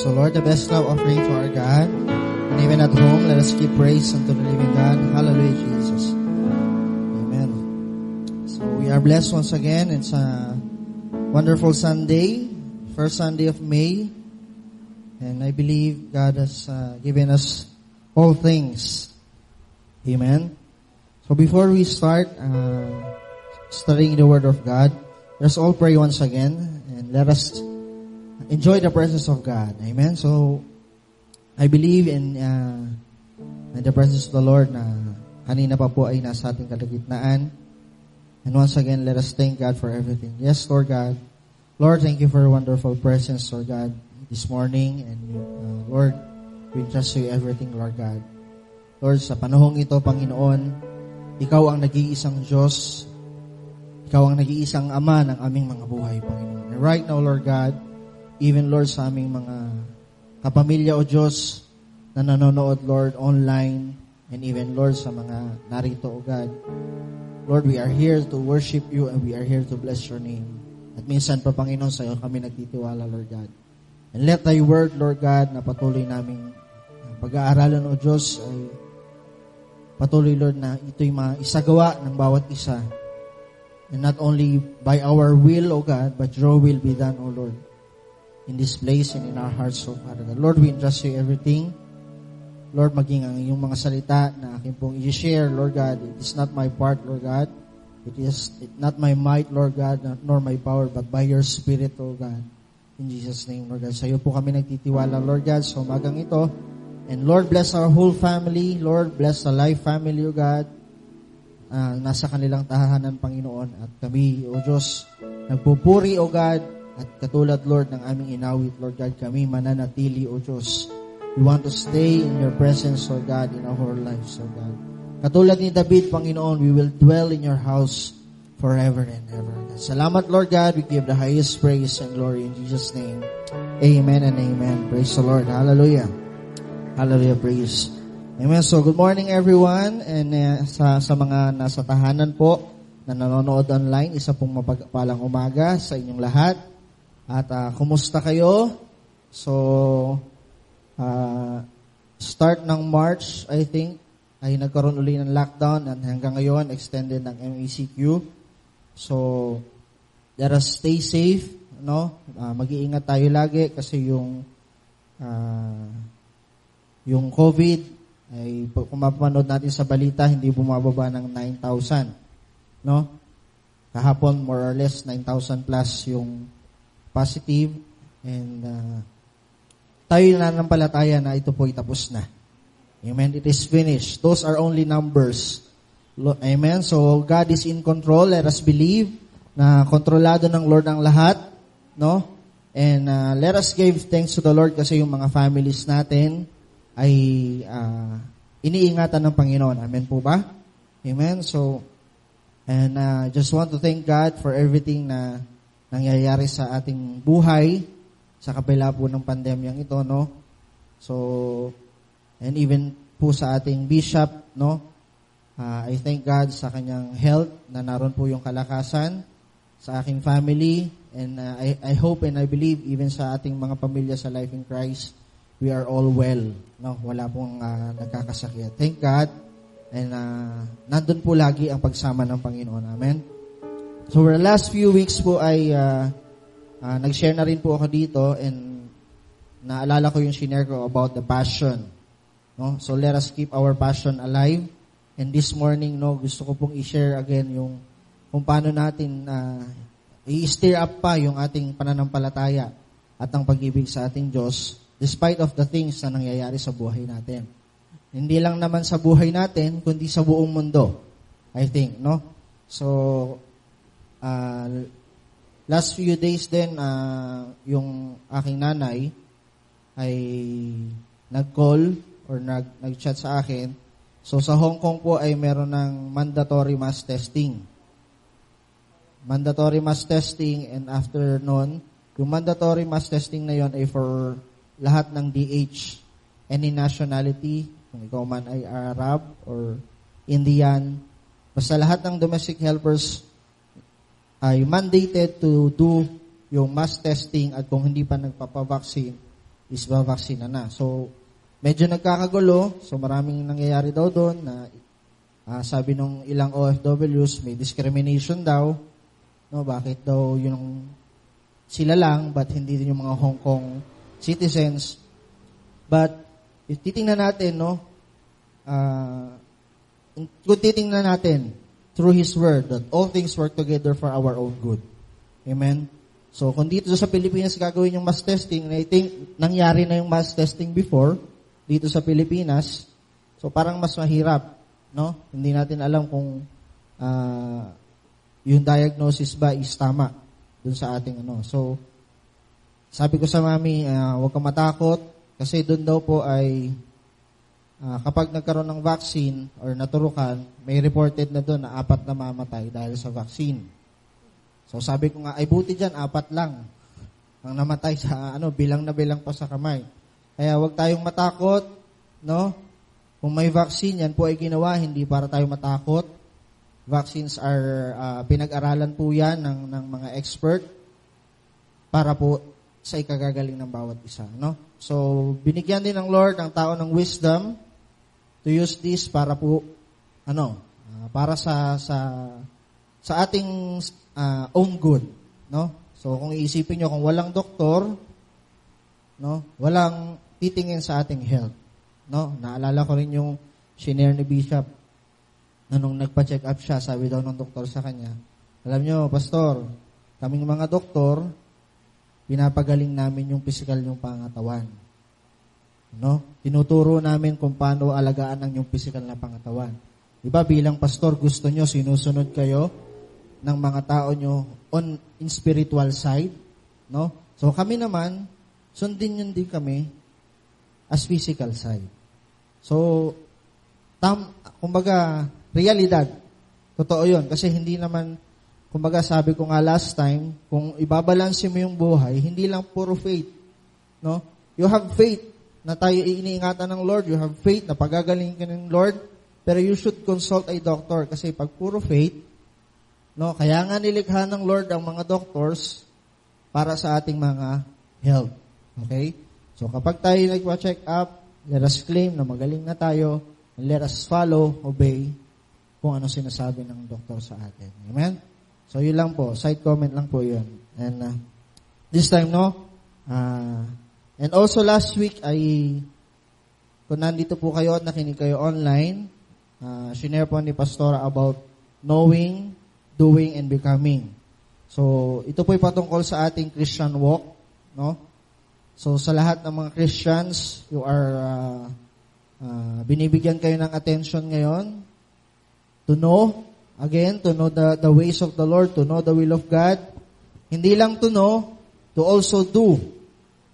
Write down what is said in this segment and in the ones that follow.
So Lord, the best love offering to our God. And even at home, let us give praise unto the living God. Hallelujah, Jesus. Amen. So we are blessed once again. It's a wonderful Sunday, first Sunday of May. And I believe God has given us all things. Amen. So before we start studying the Word of God, let's all pray once again and let us enjoy the presence of God. Amen. So I believe in the presence of the Lord na kanina pa po ay nasa ating kalagitnaan. And once again, let us thank God for everything. Yes, Lord God. Lord, thank you for your wonderful presence, Lord God, this morning. And Lord, we entrust you everything, Lord God. Lord, sa panahong ito, Panginoon, ikaw ang nag-iisang Diyos. Ikaw ang nag-iisang Ama ng aming mga buhay, Panginoon. And right now, Lord God, even, Lord, sa aming mga kapamilya o Diyos na nanonood, Lord, online, and even, Lord, sa mga narito, O God. Lord, we are here to worship you and we are here to bless your name. At minsan pa, Panginoon, sa iyo kami nagtitiwala, Lord God. And let thy word, Lord God, na patuloy naming pag-aaralan, O Diyos, ay patuloy, Lord, na ito'y maisagawa ng bawat isa. And not only by our will, O God, but your will be done, O Lord, in this place and in our hearts, O Father God. Lord, we entrust you everything. Lord, maging ang iyong mga salita na aking pong i-share, Lord God, it is not my part, Lord God. It is not my might, Lord God, nor my power, but by your Spirit, O God. In Jesus' name, Lord God. Sa iyo po kami nagtitiwala, Lord God, sa umagang ito. And Lord, bless our whole family. Lord, bless the Life family, O God. Nasa kanilang tahanan, Panginoon. At kami, O Diyos, nagpupuri, O God. At katulad, Lord, ng aming inawit, Lord God, kami mananatili, O Diyos. We want to stay in your presence, Lord God, in our whole lives, Lord God. Katulad ni David, Panginoon, we will dwell in your house forever and ever. Salamat, Lord God. We give the highest praise and glory in Jesus' name. Amen and amen. Praise the Lord. Hallelujah. Hallelujah. Praise. Amen. So, good morning, everyone. And sa mga nasa tahanan po na nanonood online, isa pong mapagpalang umaga sa inyong lahat. At kumusta kayo? So, start ng March, I think, ay nagkaroon uli ng lockdown and hanggang ngayon, extended ng MECQ. So, let us stay safe, no? Mag-iingat tayo lagi kasi yung COVID, ay kung mapapanood natin sa balita, hindi bumababa ng 9,000, no? Kahapon, more or less, 9,000 plus yung positive, and tayo nananampalataya na ito po tapos na. Amen. It is finished. Those are only numbers. Amen. So, God is in control. Let us believe na kontrolado ng Lord ang lahat, no? And let us give thanks to the Lord kasi yung mga families natin ay iniingatan ng Panginoon. Amen po ba? Amen. So, and just want to thank God for everything na nangyayari sa ating buhay sa kabila po ng pandemyang ito, no? So, and even po sa ating bishop, no? I thank God sa kanyang health na naroon po yung kalakasan sa aking family, and I hope and I believe even sa ating mga pamilya sa Life in Christ, we are all well, no? Wala pong nagkakasakit. Thank God, and nandun po lagi ang pagsama ng Panginoon. Amen. So, for the last few weeks po ay nag-share na rin po ako dito, and naalala ko yung shinare ko about the passion, no? So let us keep our passion alive. And this morning, no, gusto ko pong i-share again yung kung paano natin i-stir up pa yung ating pananampalataya at ang pag-ibig sa ating Diyos despite of the things na nangyayari sa buhay natin. Hindi lang naman sa buhay natin, kundi sa buong mundo, I think, no? So, last few days din, yung aking nanay ay nag-call or nag-chat sa akin. So, sa Hong Kong po ay meron ng mandatory mass testing. Mandatory mass testing, and after nun, yung mandatory mass testing na yon ay for lahat ng DH, any nationality, kung ikaw man ay Arab or Indian, basta lahat ng domestic helpers ay mandated to do yung mass testing, at kung hindi pa nagpapavaccine is vaccine na. So, medyo nagkakagulo. So, maraming nangyayari daw doon na sabi nung ilang OFWs, may discrimination daw. No, bakit daw yung sila lang, but hindi din yung mga Hong Kong citizens. But, if titingnan natin, no, kung titingnan natin, through His Word, that all things work together for our own good. Amen? So, kung dito sa Pilipinas gagawin yung mass testing, and I think nangyari na yung mass testing before, dito sa Pilipinas, so parang mas mahirap, no? Hindi natin alam kung yung diagnosis ba is tama dun sa ating ano. So, sabi ko sa mami, huwag kang matakot, kasi dun daw po ay kapag nagkaroon ng vaccine or naturukan, may reported na dun na 4 na mamatay dahil sa vaccine. So, sabi ko nga, ay buti dyan, 4 lang ang namatay sa bilang na bilang pa sa kamay. Kaya huwag tayong matakot, no? Kung may vaccine, yan po ay ginawa, hindi para tayo matakot. Vaccines are, pinag-aralan po yan ng mga expert para po sa ikagagaling ng bawat isa, no? So, binigyan din ng Lord ang tao ng wisdom to use this para po, para sa ating own good, no? So, kung iisipin nyo, kung walang doktor, no, walang titingin sa ating health, no? Naalala ko rin yung shinare ni Bishop na nung nagpa-check up siya, sabi daw ng doktor sa kanya, alam nyo, pastor, kaming mga doktor, pinapagaling namin yung physical yung pangatawan. No? Tinuturo namin kung paano alagaan ang yung physical na pangatawan. Diba, bilang pastor, gusto nyo, sinusunod kayo ng mga tao nyo in spiritual side, no? So, kami naman, sundin yun din kami as physical side. So, kumbaga, realidad. Totoo yun. Kasi hindi naman, kumbaga sabi ko nga last time, kung ibabalansin mo yung buhay, hindi lang puro faith. No? You have faith na tayo iniingatan ng Lord. You have faith na pagagalingin ka ng Lord. Pero you should consult a doctor. Kasi pag puro faith, no, kaya nga nilikha ng Lord ang mga doctors para sa ating mga health. Okay? So kapag tayo nagpa-check up, let us claim na magaling na tayo, and let us follow, obey, kung ano sinasabi ng doktor sa atin. Amen? So, yun lang po. Side comment lang po yun. And this time, no? And also last week, kung nandito po kayo at nakinig kayo online, shinare po ni Pastora about knowing, doing, and becoming. So, ito po ay patungkol sa ating Christian walk, no? So, sa lahat ng mga Christians, you are, binibigyan kayo ng attention ngayon, to know, again, to know the ways of the Lord, to know the will of God. Hindi lang to know, to also do.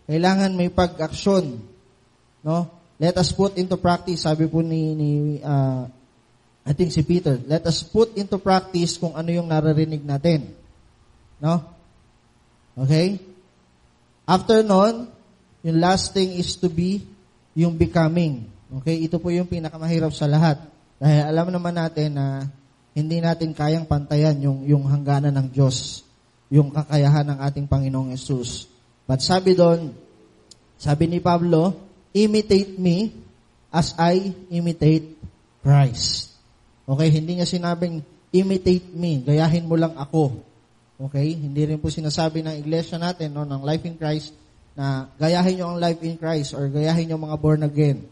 Kailangan may pag-aksyon. No? Let us put into practice, sabi po I think si Peter, let us put into practice kung ano yung naririnig natin. No? Okay? After nun, yung last thing is to be yung becoming. Okay? Ito po yung pinakamahirap sa lahat. Dahil alam naman natin na hindi natin kayang pantayan yung hangganan ng Diyos, yung kakayahan ng ating Panginoong Yesus. But sabi doon, sabi ni Pablo, imitate me as I imitate Christ. Okay? Hindi niya sinabing, imitate me, gayahin mo lang ako. Okay? Hindi rin po sinasabi ng iglesia natin, no, ng Life in Christ, na gayahin nyo ang life in Christ or gayahin nyo mga born again.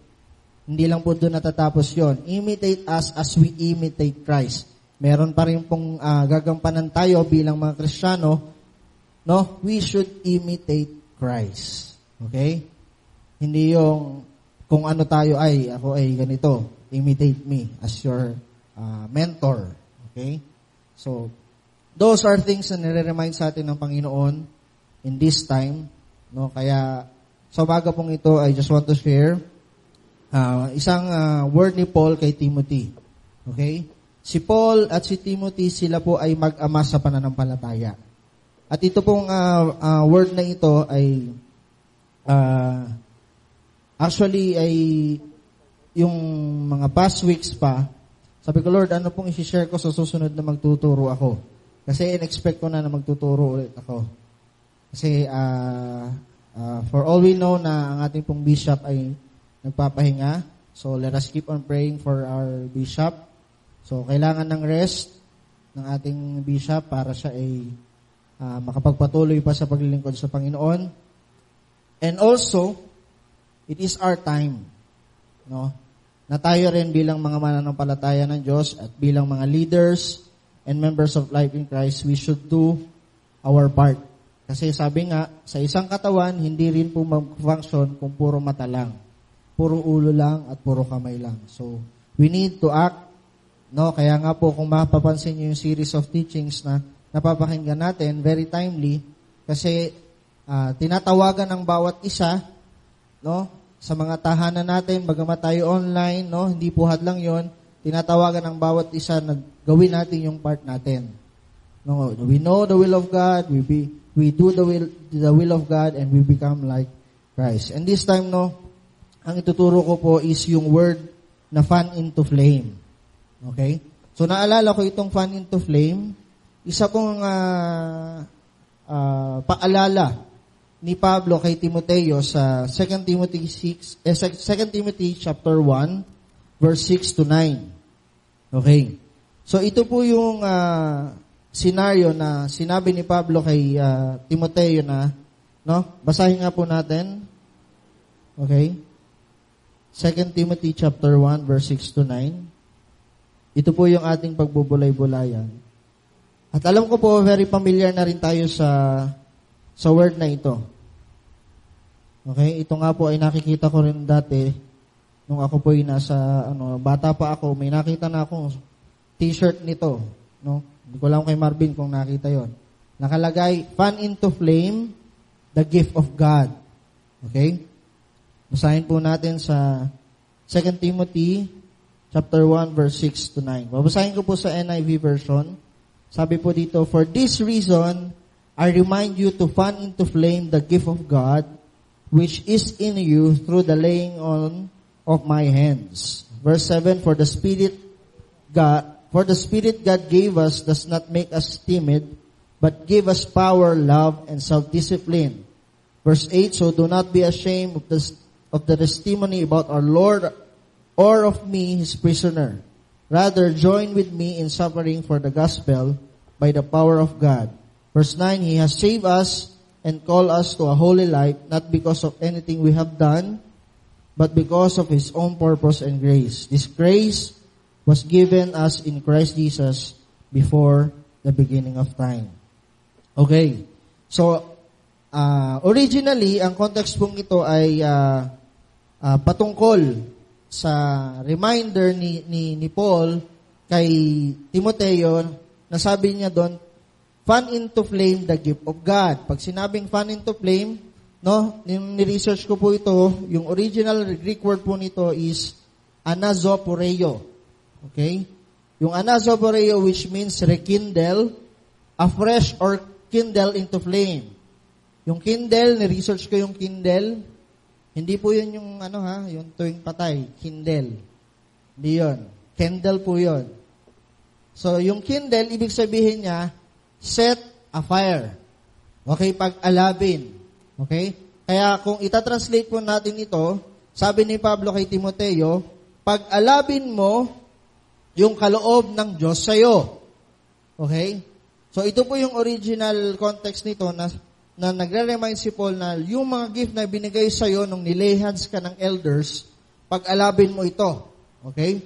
Hindi lang po doon natatapos yon. Imitate us as we imitate Christ. Meron pa rin pong gagampanan tayo bilang mga Kristiyano, no? We should imitate Christ. Okay? Hindi yung kung ano tayo ako ay ganito. Imitate me as your mentor. Okay? So, those are things na nire-remind sa atin ng Panginoon in this time. No? Kaya, sa umaga pong ito, I just want to share isang word ni Paul kay Timothy. Okay? Si Paul at si Timothy, sila po ay mag-ama sa pananampalataya. At ito pong word na ito ay actually ay yung mga past weeks pa, sabi ko, Lord, ano pong isi-share ko sa susunod na magtuturo ako? Kasi in-expect ko na magtuturo ulit ako. Kasi For all we know na ang ating pong bishop ay nagpapahinga. So let us keep on praying for our bishop. So kailangan ng rest ng ating bishop para siya ay makapagpatuloy pa sa paglilingkod sa Panginoon. And also, it is our time, no? Na tayo rin bilang mga mananampalataya ng Diyos at bilang mga leaders and members of Life in Christ, we should do our part. Kasi sabi nga, sa isang katawan, hindi rin po mag-function kung puro mata lang. Puro ulo lang at puro kamay lang. So, we need to act, no? Kaya nga po, kung mapapansin niyo yung series of teachings na napapakinggan natin, very timely, kasi tinatawagan ng bawat isa, no? Sa mga tahanan natin, bagamat tayo online, no? Hindi po hadlang yon. Tinatawagan ng bawat isa na gawin natin yung part natin. No, we know the will of God, we do the will of God, and we become like Christ. And this time, no, ang ituturo ko po is yung word na fan into flame. Okay? So naalala ko itong fan into flame, isa pong paalala ni Pablo kay Timoteo sa 2 Timothy chapter 1 verse 6 to 9. Okay. So ito po yung scenario na sinabi ni Pablo kay Timoteo na, no? Basahin nga po natin. Okay? 2 Timothy chapter 1 verse 6 to 9. Ito po yung ating pagbubulay-bulayan. At alam ko po, very familiar na rin tayo sa word na ito. Okay? Ito nga po ay nakikita ko rin dati nung ako po ay nasa, bata pa ako, may nakita na akong t-shirt nito. No? Hindi ko lang kay Marvin kung nakita yon. Nakalagay, fan into flame, the gift of God. Okay? Basahin po natin sa 2 Timothy chapter 1 verse 6 to 9. Babasahin ko po sa NIV version. Sabi po dito, for this reason, I remind you to fan into flame the gift of God, which is in you through the laying on of my hands. Verse 7, for the Spirit God gave us does not make us timid, but gave us power, love, and self-discipline. Verse 8, so do not be ashamed of the testimony about our Lord or of me, his prisoner. Rather, join with me in suffering for the gospel by the power of God. Verse 9, he has saved us and called us to a holy life, not because of anything we have done, but because of his own purpose and grace. This grace was given us in Christ Jesus before the beginning of time. Okay. So, originally, ang context pong ito ay patungkol sa reminder ni Paul kay Timoteo na sabi niya doon, fan into flame the gift of God. Pag sinabing fan into flame, no, ni-research ko po ito, yung original Greek word po nito is anazoporeo. Okay? Yung anazoporeo which means rekindle, afresh or kindle into flame. Yung kindle, ni-research ko yung kindle, hindi po yun yung yung tuwing patay, kindle. Hindi yun. Candle po yun. So, yung kindle, ibig sabihin niya, set a fire. Okay? Pag-alabin. Okay? Kaya kung itatranslate po natin ito, sabi ni Pablo kay Timoteo, pag-alabin mo yung kaloob ng Diyos sa'yo. Okay? So, ito po yung original context nito na nagre-remind si Paul na yung mga gift na binigay sa'yo nung nilay hands ka ng elders, pag-alabin mo ito. Okay?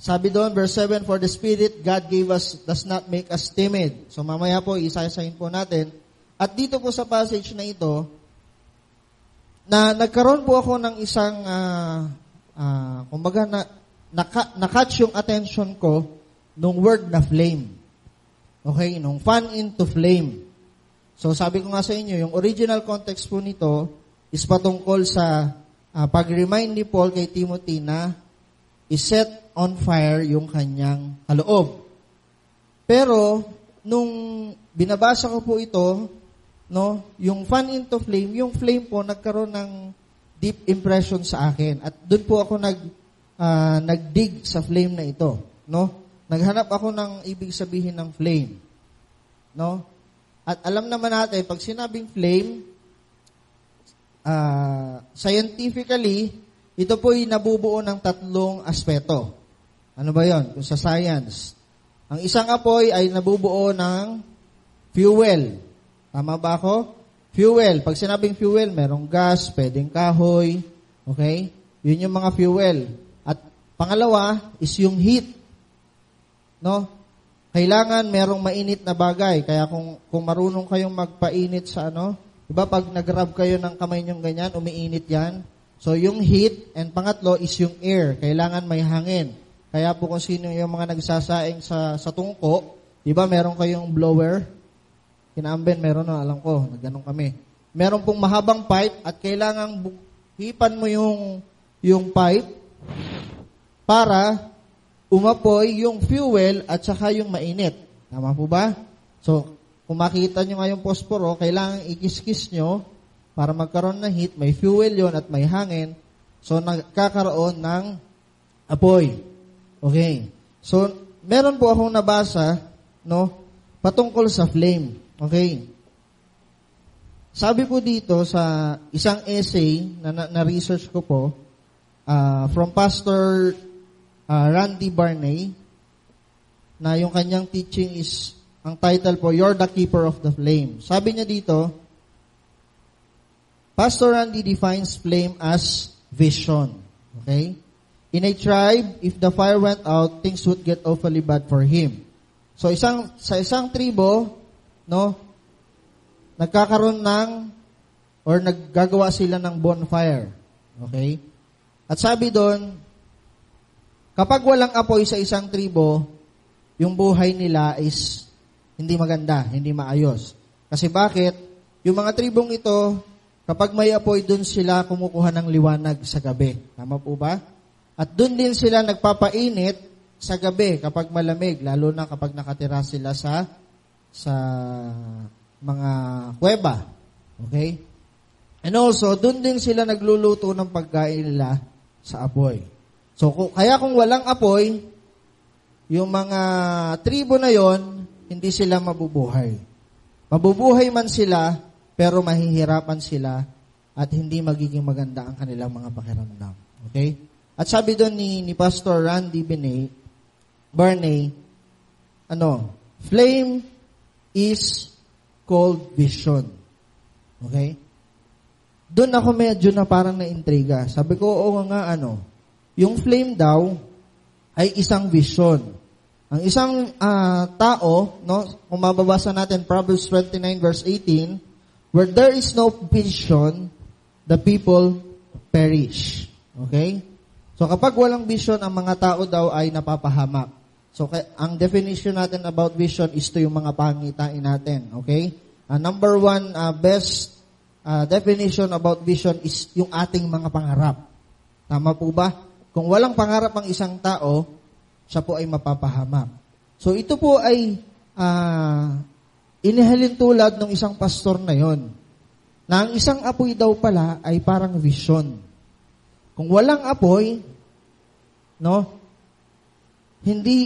Sabi doon, verse 7, for the Spirit God gave us does not make us timid. So mamaya po, isa-isahin po natin. At dito po sa passage na ito, na nagkaroon po ako ng isang, kumbaga, na-catch yung attention ko nung word na flame. Okay? Nung fan into flame. So sabi ko nga sa inyo, yung original context po nito is patungkol sa pag-remind ni Paul kay Timothy na iset on fire yung kanyang kaloob. Pero, nung binabasa ko po ito, no, yung fan into flame, yung flame po nagkaroon ng deep impression sa akin. At doon po ako nagdig sa flame na ito. No? Naghanap ako ng ibig sabihin ng flame. No? At alam naman natin, pag sinabing flame, scientifically, ito po'y nabubuo ng tatlong aspeto. Ano ba yon? Kung sa science. Ang isang apoy ay nabubuo ng fuel. Tama ba ako? Fuel. Pag sinabing fuel, merong gas, pwedeng kahoy. Okay? Yun yung mga fuel. At pangalawa is yung heat. No? Kailangan merong mainit na bagay. Kaya kung marunong kayong magpainit sa diba pag nag-rub kayo ng kamay niyong ganyan, umiinit yan. So, yung heat, and pangatlo is yung air. Kailangan may hangin. Kaya po kung sino yung mga nagsasaing sa tungko, di ba meron kayong blower? Kinaamben, meron na, alam ko, nagganong kami. Meron pong mahabang pipe at kailangan hipan mo yung pipe para umapoy yung fuel at saka yung mainit. Tama po ba? So, kung makita nyo nga yung posporo, kailangan ikis-kis nyo para magkaroon ng heat, may fuel yon at may hangin, so nagkakaroon ng apoy. Okay. So, meron po akong nabasa, patungkol sa flame. Okay. Sabi po dito sa isang essay na research ko po, from Pastor Randy Barney, na yung kanyang teaching is, ang title po, You're the Keeper of the Flame. Sabi niya dito, Pastor Randy defines flame as vision. Okay? In a tribe, if the fire went out, things would get awfully bad for him. So sa isang tribo, nagkakaroon naggagawa sila ng bonfire. Okay? At sabi doon, kapag walang apoy sa isang tribo, yung buhay nila is hindi maganda, hindi maayos. Kasi bakit? Yung mga tribong ito, kapag may apoy, doon sila kumukuha ng liwanag sa gabi. Tama po ba? At doon din sila nagpapainit sa gabi kapag malamig, lalo na kapag nakatira sila sa mga kuweba. Okay? And also, doon din sila nagluluto ng pagkain nila sa apoy. So, kaya kung walang apoy, yung mga tribo na yon, hindi sila mabubuhay. Mabubuhay man sila, pero mahihirapan sila at hindi magiging maganda ang kanilang mga pakiramdam. Okay? At sabi doon ni Pastor Randy Barney, flame is called vision. Okay? Doon ako medyo na parang na-intriga. Sabi ko, oo nga, yung flame daw ay isang vision. Ang isang tao, kung mababasa natin, Proverbs 29 verse 18, where there is no vision, the people perish. Okay? So kapag walang vision, ang mga tao daw ay napapahamak. So ang definition natin about vision is to yung mga pangitain natin. Okay? Number one, best definition about vision is yung ating mga pangarap. Tama po ba? Kung walang pangarap ang isang tao, siya po ay mapapahamak. So ito po ay inihalin tulad ng isang pastor na yon, na ang isang apoy daw pala ay parang vision. Kung walang apoy, hindi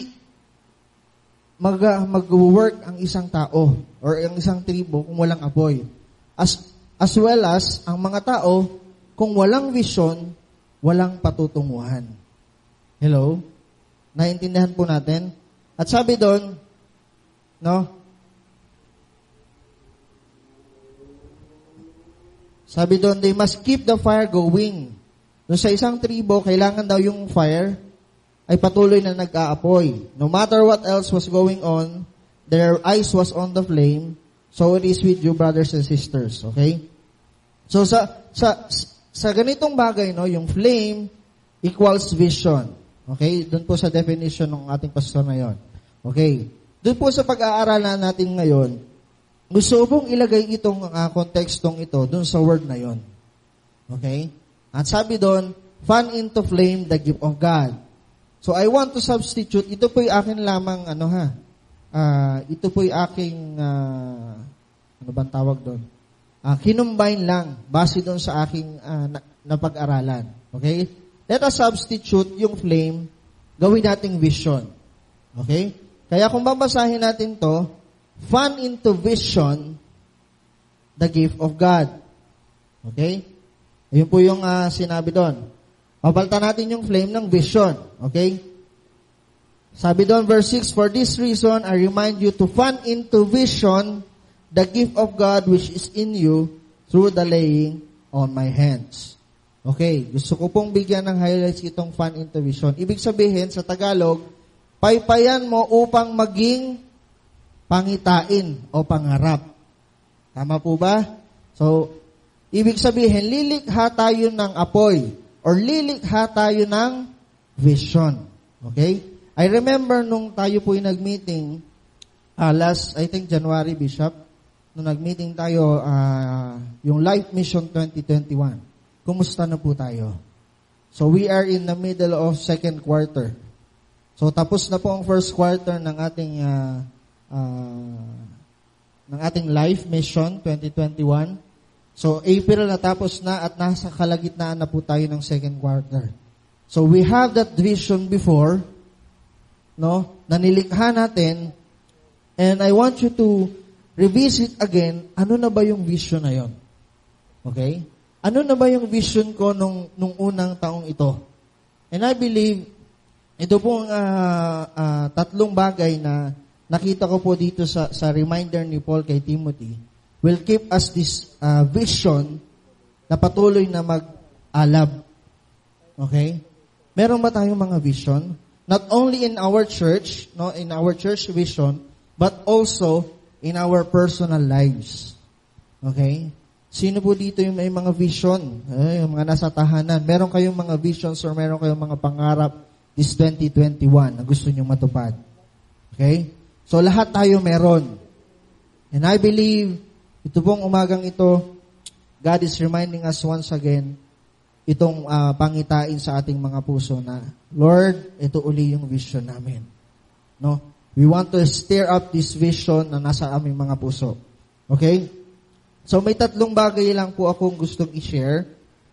mag-work ang isang tao or ang isang tribo kung walang apoy. As well as, ang mga tao, kung walang vision, walang patutunguhan. Hello? Naintindihan po natin? At sabi doon, sabi doon, they must keep the fire going. Doon sa isang tribo, kailangan daw yung fire ay patuloy na nag-aapoy. No matter what else was going on, their eyes was on the flame. So it is with you, brothers and sisters. Okay? So sa ganitong bagay, yung flame equals vision. Okay? Doon po sa definition ng ating pastor na yon. Okay? Doon po sa pag-aaralan natin ngayon, gusto pong ilagay itong kontekstong ito doon sa word na yon. Okay? At sabi doon, fan into flame the gift of God. So I want to substitute, ito po'y akin lamang, ito po'y aking, ano bang tawag doon? Kinumbine lang, base doon sa aking napag-aralan. Okay? Let us substitute yung flame, gawin nating vision. Okay? Kaya kung babasahin natin to, fan into vision the gift of God. Okay? Ayun po yung sinabi doon. Papalitan natin yung flame ng vision. Okay? Sabi doon, verse 6, "For this reason, I remind you to fan into vision the gift of God which is in you through the laying on my hands." Okay, gusto ko pong bigyan ng highlights itong fan into vision. Ibig sabihin, sa Tagalog, paypayan mo upang maging pangitain o pangarap. Tama po ba? So, ibig sabihin, lilikha tayo ng apoy or lilikha tayo ng vision. Okay? I remember nung tayo po'y nag-meeting, last, I think, January, Bishop, nung nag-meeting tayo, yung Life Mission 2021. Kumusta na po tayo? So, we are in the middle of second quarter. So, tapos na po ang first quarter ng ating Life Mission 2021. So, April natapos na at nasa kalagitnaan na po tayo ng second quarter. So, we have that vision before, no? Nanilikha natin, and I want you to revisit again, ano na ba yung vision na yon? Okay? Ano na ba yung vision ko nung unang taong ito? And I believe, ito pong tatlong bagay na nakita ko po dito sa reminder ni Paul kay Timothy, will keep us this vision na patuloy na mag-alab. Okay? Meron ba tayong mga vision? Not only in our church, no, in our church vision, but also in our personal lives. Okay? Sino po dito yung may mga vision? Yung mga nasa tahanan. Meron kayong mga visions or meron kayong mga pangarap this 2021 na gusto nyo matupad. Okay? So, lahat tayo meron. And I believe, ito pong umagang ito, God is reminding us once again, itong pangitain sa ating mga puso na, Lord, ito uli yung vision namin. No? We want to stir up this vision na nasa aming mga puso. Okay? So, may tatlong bagay lang po akong gustong i-share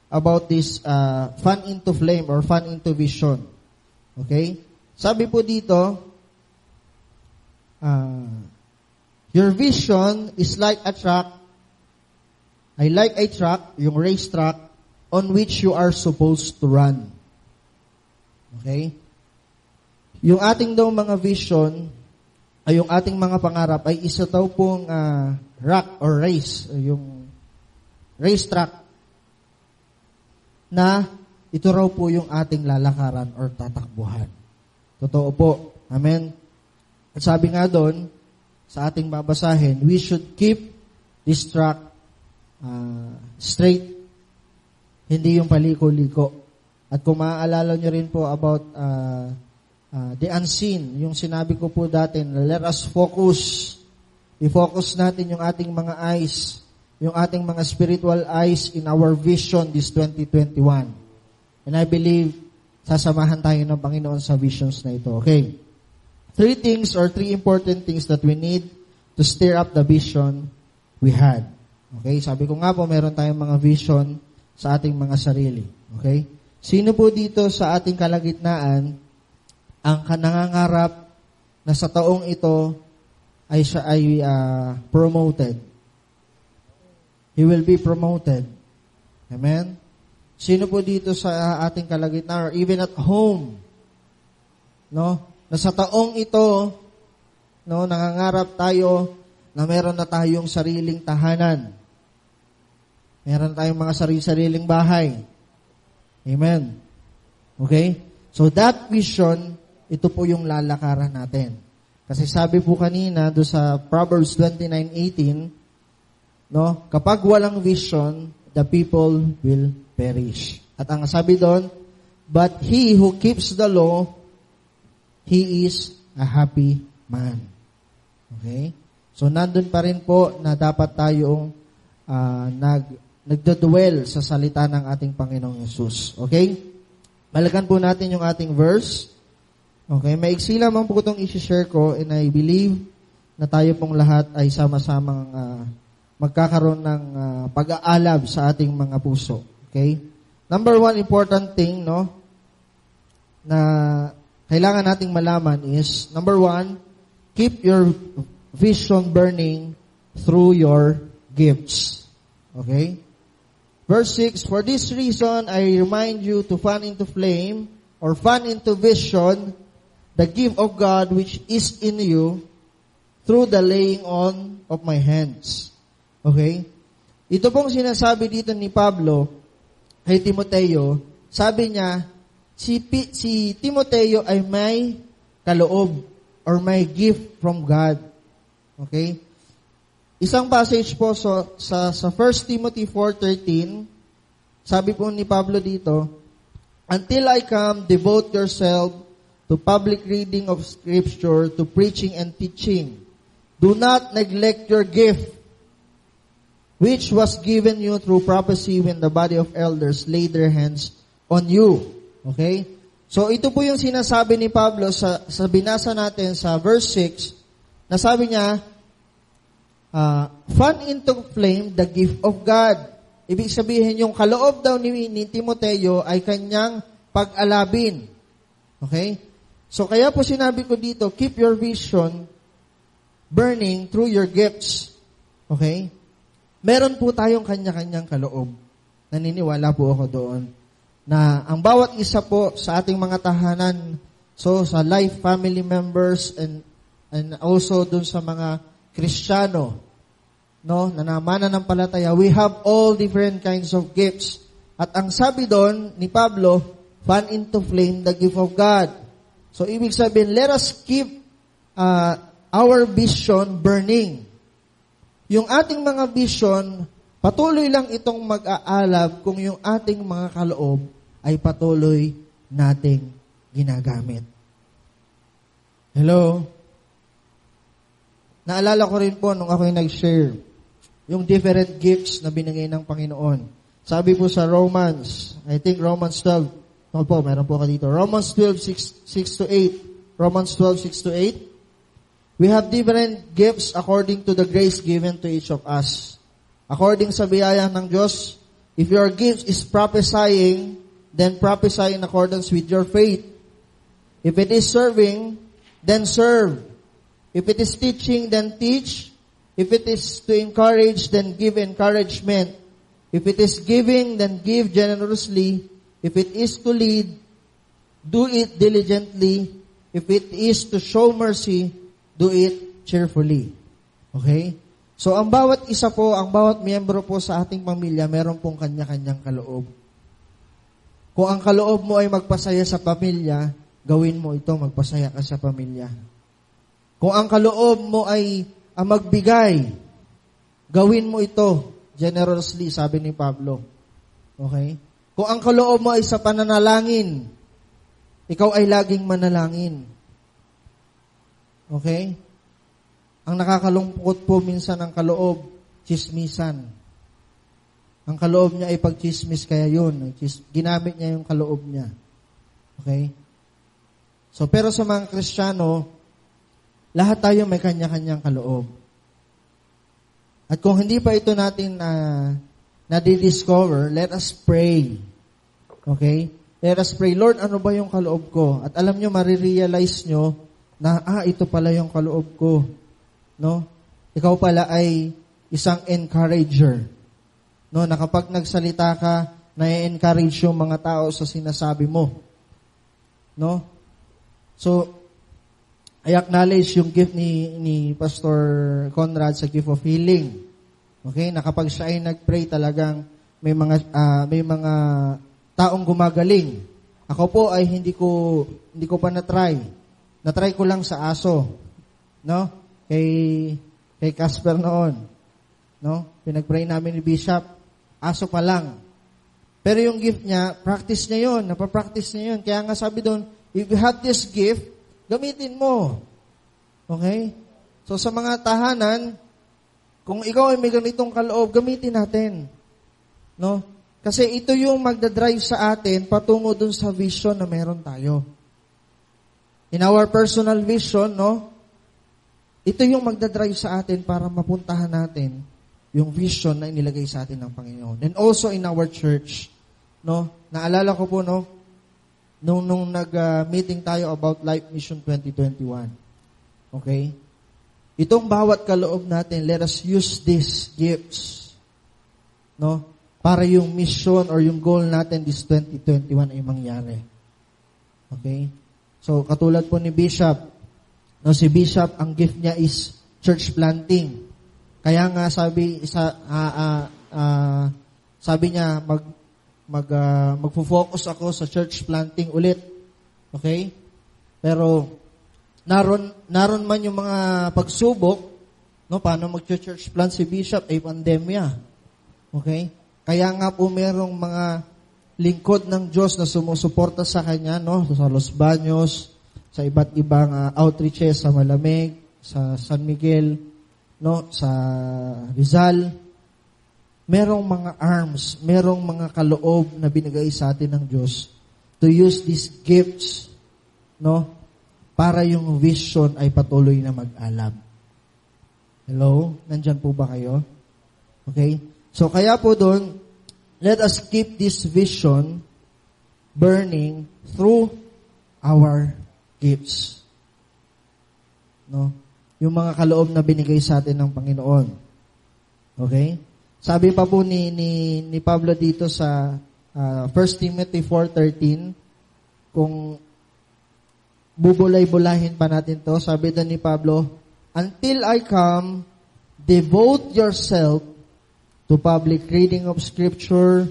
about this fan into flame or fan into vision. Okay? Sabi po dito, your vision is like a track, yung race track, on which you are supposed to run. Okay? Yung ating daw mga vision, ay yung ating mga pangarap, ay isa daw pong rack or race, yung race track, na ito raw po yung ating lalakaran or tatakbuhan. Totoo po. Amen? At sabi nga doon, sa ating babasahin, we should keep this track straight, hindi yung paliko-liko. At kung maaalala nyo rin po about the unseen, yung sinabi ko po dati, let us focus. I-focus natin yung ating mga eyes, yung ating mga spiritual eyes in our vision this 2021. And I believe, sasamahan tayo ng Panginoon sa visions na ito. Okay? Three important things that we need to stir up the vision we had. Okay? Sabi ko nga po, meron tayong mga vision sa ating mga sarili. Okay? Sino po dito sa ating kalagitnaan ang nangangarap na sa taong ito ay siya ay promoted? He will be promoted. Amen? Sino po dito sa ating kalagitnaan or even at home, no? Na sa taong ito, no, nangangarap tayo na meron na tayong sariling tahanan. Meron tayong mga sariling bahay. Amen. Okay? So that vision, ito po yung lalakaran natin. Kasi sabi po kanina do sa Proverbs 29:18, no, kapag walang vision, the people will perish. At ang sabi doon, but he who keeps the law, he is a happy man. Okay? So, nandun pa rin po na dapat tayong nagdadwell sa salita ng ating Panginoong Yesus. Okay? Balikan po natin yung ating verse. Okay? Maiksi lamang po itong isi-share ko, and I believe na tayo pong lahat ay sama-samang magkakaroon ng pag-aalab sa ating mga puso. Okay? Number one important thing, no, na kailangan nating malaman is, number one, keep your vision burning through your gifts. Okay? Verse 6, "For this reason, I remind you to fan into flame, or fan into vision, the gift of God which is in you, through the laying on of my hands." Okay? Ito pong sinasabi dito ni Pablo kay Timoteo, sabi niya, si Timoteo ay may kaloob or may gift from God. Okay? Isang passage po sa 1 Timothy 4:13, sabi po ni Pablo dito, "Until I come, devote yourself to public reading of Scripture, to preaching and teaching. Do not neglect your gift, which was given you through prophecy when the body of elders laid their hands on you." Okay? So ito po yung sinasabi ni Pablo sa binasa natin sa verse 6, na sabi niya, fan into flame the gift of God. Ibig sabihin, yung kaloob daw ni Timoteo ay kanyang pag-alabin. Okay? So kaya po sinabi ko dito, keep your vision burning through your gifts. Okay? Meron po tayong kanya-kanyang kaloob. Naniniwala po ako doon na ang bawat isa po sa ating mga tahanan, so sa life family members and also dun sa mga Kristiyano, no, na mananampalataya, we have all different kinds of gifts. At ang sabi doon ni Pablo, fan into flame the gift of God. So ibig sabihin, let us keep our vision burning. Yung ating mga vision, patuloy lang itong mag-aalab kung yung ating mga kaloob ay patuloy nating ginagamit. Hello? Naalala ko rin po nung ako'y nag-share yung different gifts na binigay ng Panginoon. Sabi po sa Romans, I think Romans 12, no po, meron po ka dito. Romans 12:6-8. Romans 12:6-8. We have different gifts according to the grace given to each of us. According sa biyaya ng Diyos, if your gift is prophesying, then prophesy in accordance with your faith. If it is serving, then serve. If it is teaching, then teach. If it is to encourage, then give encouragement. If it is giving, then give generously. If it is to lead, do it diligently. If it is to show mercy, do it cheerfully. Okay? So, ang bawat isa po, ang bawat miyembro po sa ating pamilya, meron pong kanya-kanyang kaloob. Kung ang kaloob mo ay magpasaya sa pamilya, gawin mo ito, magpasaya ka sa pamilya. Kung ang kaloob mo ay magbigay, gawin mo ito generously, sabi ni Pablo. Okay? Kung ang kaloob mo ay sa pananalangin, ikaw ay laging manalangin. Okay? Ang nakakalungkot po minsan ng kaloob, chismisan. Ang kaloob niya ay pagchismis, kaya yun. Ginamit niya yung kaloob niya. Okay? So, pero sa mga Kristiyano, lahat tayo may kanya-kanyang kaloob. At kung hindi pa ito natin na-discover, let us pray. Okay? Let us pray, Lord, ano ba yung kaloob ko? At alam nyo, marirealize nyo na, ito pala yung kaloob ko. No? Ikaw pala ay isang encourager. No, na kapag nagsalita ka, na-encourage yung mga tao sa sinasabi mo. No? So, I acknowledge yung gift ni Pastor Conrad sa gift of healing. Okay? Na kapag siya ay nag-pray, talagang may mga taong gumagaling. Ako po ay hindi ko pa na-try. Na-try ko lang sa aso. No? Kay Casper noon. No? Pinag-pray namin ni Bishop. Aso pa lang. Pero yung gift niya, practice niya yun. Napapractice niya yun. Kaya nga sabi doon, if you have this gift, gamitin mo. Okay? So sa mga tahanan, kung ikaw ay may ganitong kaloob, gamitin natin. No? Kasi ito yung magdadrive sa atin patungo dun sa vision na meron tayo. In our personal vision, no? Ito yung magdadrive sa atin para mapuntahan natin yung vision na inilagay sa atin ng Panginoon. And also in our church, no? Naalala ko po, no? Nung nag-meeting tayo about Life Mission 2021. Okay? Itong bawat kaloob natin, let us use these gifts. No? para yung mission or yung goal natin this 2021 ay mangyari. Okay? So, katulad po ni Bishop, no, si Bishop, ang gift niya is church planting. Kaya nga sabi niya, magfo-focus ako sa church planting ulit. Okay? Pero, naron man yung mga pagsubok, no, paano mag-church plant si Bishop, ay pandemya. Okay? Kaya nga po merong mga lingkod ng Diyos na sumusuporta sa Kanya, no, sa Los Baños, sa iba't ibang outreaches sa Malamig, sa San Miguel, no, sa Rizal. Merong mga arms, merong mga kaloob na binigay sa atin ng Diyos to use these gifts, no, para yung vision ay patuloy na mag-alab. Hello? Nandyan po ba kayo? Okay? So, kaya po doon, let us keep this vision burning through our gifts. No? Yung mga kaloob na binigay sa atin ng Panginoon. Okay? Sabi pa po ni Pablo dito sa 1 Timothy 4:13, kung bubulay-bulahin pa natin to, sabi doon ni Pablo, until I come, devote yourself to public reading of Scripture,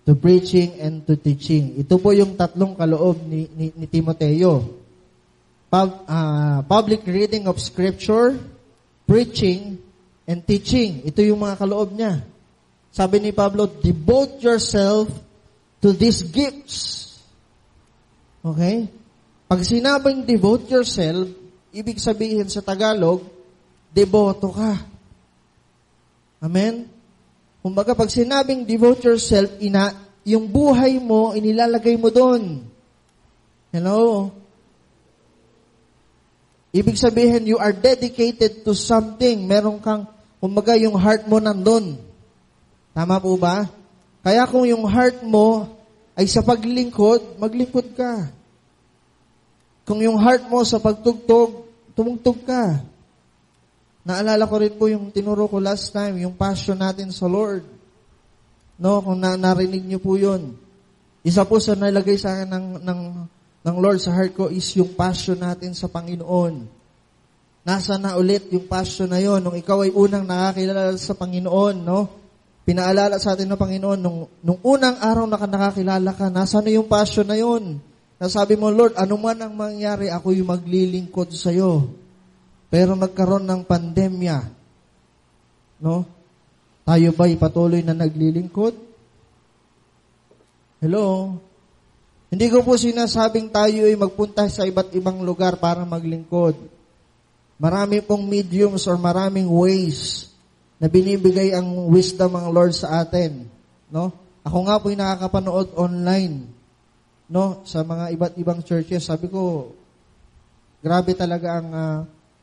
to preaching, and to teaching. Ito po yung tatlong kaloob ni Timoteo. Public reading of Scripture, preaching, and teaching. Ito yung mga kaloob niya. Sabi ni Pablo, devote yourself to these gifts. Okay? Pag sinabing devote yourself, ibig sabihin sa Tagalog, deboto ka. Amen? Kumbaga, pag sinabing devote yourself, yung buhay mo, inilalagay mo doon. Hello? Ibig sabihin, you are dedicated to something. Meron kang, kumbaga, yung heart mo nandun. Tama po ba? Kaya kung yung heart mo ay sa paglingkod, maglingkod ka. Kung yung heart mo sa pagtugtog, tumugtog ka. Naalala ko rin po yung tinuro ko last time, yung passion natin sa Lord. No, kung narinig niyo po yun. Isa po sa nalagay sa akin ng Lord sa heart ko is yung passion natin sa Panginoon. Nasa na ulit yung passion na yon nung ikaw ay unang nakakilala sa Panginoon, no? Pinaalala sa atin ng Panginoon, nung unang araw na nakakilala ka, nasa na yung passion na yon? Nasabi mo, Lord, ano man ang mangyari, ako yung maglilingkod sa'yo. Pero nagkaroon ng pandemya, no? Tayo ba'y patuloy na naglilingkod? Hello? Hindi ko po sinasabing tayo ay magpunta sa iba't ibang lugar para maglingkod. Marami pong mediums or maraming ways na binibigay ang wisdom ng Lord sa atin, no? Ako nga po ay nakakapanood online, no, sa mga iba't ibang churches. Sabi ko, grabe talaga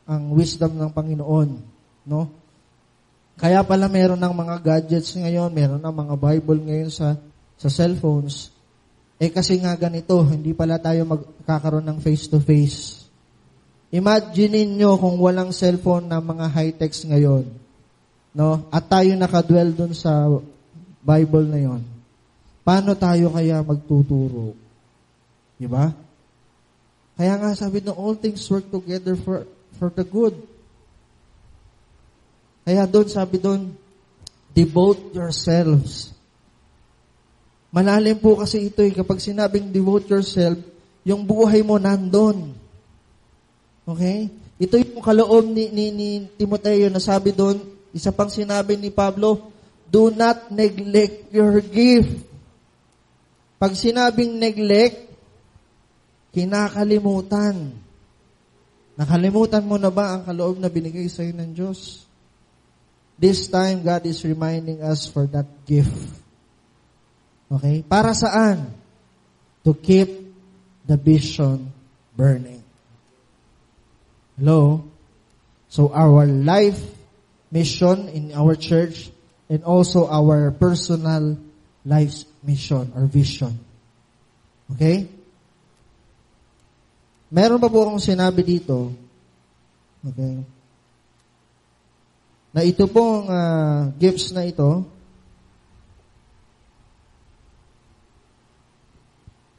ang wisdom ng Panginoon, no? Kaya pala meron ng mga gadgets ngayon, meron ng mga Bible ngayon sa cellphones. Kasi nga ganito, hindi pala tayo magkakaroon ng face-to-face. Imagine nyo kung walang cellphone na mga high-techs ngayon, no? At tayo nakadwell dun sa Bible na yon. Paano tayo kaya magtuturo? Diba? Kaya nga sabi ng all things work together for the good. Kaya doon, sabi doon, devote yourselves. Malalim po kasi ito kapag sinabing devote yourself, yung buhay mo nandun. Okay? Ito yung kaloob ni Timoteo na sabi doon, isa pang sinabi ni Pablo, do not neglect your gift. Pag sinabing neglect, kinakalimutan. Nakalimutan mo na ba ang kaloob na binigay sa iyo ng Diyos? This time, God is reminding us for that gift. Okay? Para saan? To keep the vision burning. Hello? So, our life mission in our church and also our personal life's mission or vision. Okay? Meron pa po akong sinabi dito, okay, na ito pong gifts na ito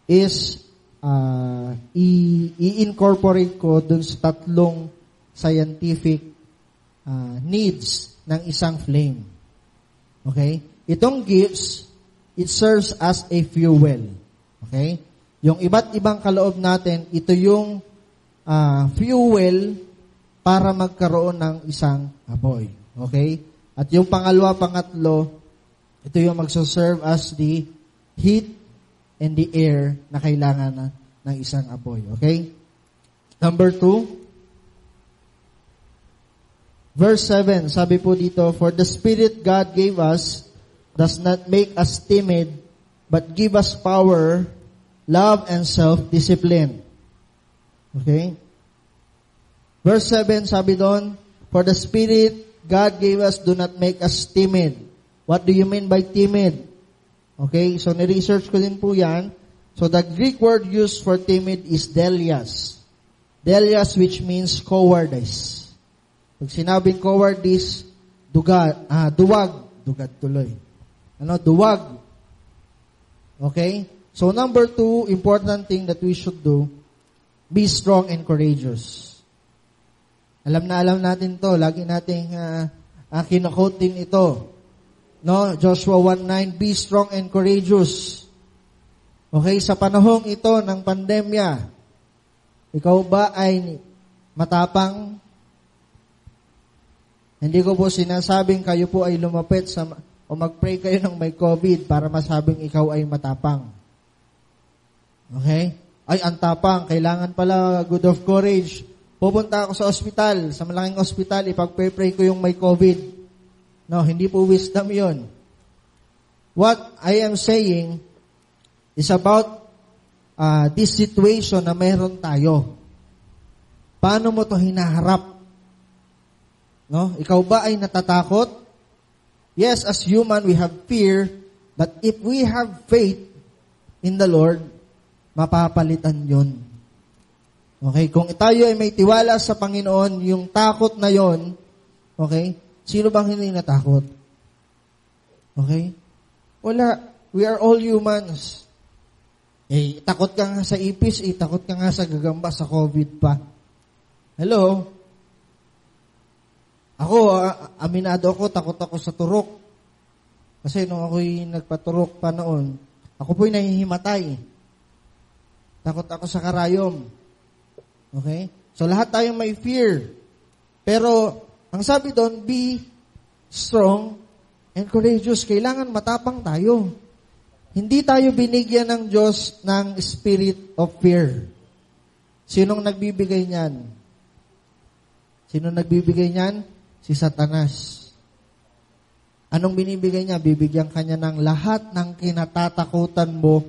is i-incorporate ko dun sa 3 scientific needs ng isang flame. Okay? Itong gifts, it serves as a fuel. Okay? Yung iba't ibang kaloob natin, ito yung fuel para magkaroon ng isang apoy. Okay? At yung pangalawa, pangatlo, ito yung magsaserve as the heat and the air na kailangan ng isang apoy. Okay? Number 2, verse 7, sabi po dito, "For the Spirit God gave us does not make us timid, but give us power, love, and self-discipline." Okay? Verse 7, sabi doon, "For the Spirit God gave us do not make us timid." What do you mean by timid? Okay? So, ni-research ko din po yan. So, the Greek word used for timid is delias. Delias, which means cowardice. Pag sinabing cowardice, duwag tuloy. Duwag. Okay? So, number 2, important thing that we should do, be strong and courageous. Alam natin to. Lagi nating kino-quote din ito. No? Joshua 1:9, "Be strong and courageous." Okay? Sa panahong ito ng pandemya, ikaw ba ay matapang? Hindi ko po sinasabing kayo po ay lumapit o mag-pray kayo ng may COVID para masabing ikaw ay matapang. Okay? Ay, ang tapang. Kailangan pala good of courage. Pupunta ako sa ospital, sa malaking ospital, ipag-pray ko yung may COVID. No, hindi po wisdom yun. What I am saying is about this situation na meron tayo. Paano mo to hinaharap? No? Ikaw ba ay natatakot? Yes, as human, we have fear, but if we have faith in the Lord, mapapalitan yun. Okay? Kung tayo ay may tiwala sa Panginoon, yung takot na yon, okay? Sino bang hindi natakot? Okay? Wala. We are all humans. Takot ka nga sa ipis, takot ka nga sa gagamba, sa COVID pa. Hello? Ako, aminado ako, takot ako sa turok. Kasi nung ako'y nagpaturok pa noon, ako po'y nahihimatay. Takot ako sa karayom. Okay? So, lahat tayong may fear. Pero, ang sabi doon, be strong and courageous. Kailangan matapang tayo. Hindi tayo binigyan ng Diyos ng spirit of fear. Sinong nagbibigay niyan? Sinong nagbibigay niyan? Si Satanas. Anong binibigay niya? Bibigyan kanya ng lahat ng kinatatakutan mo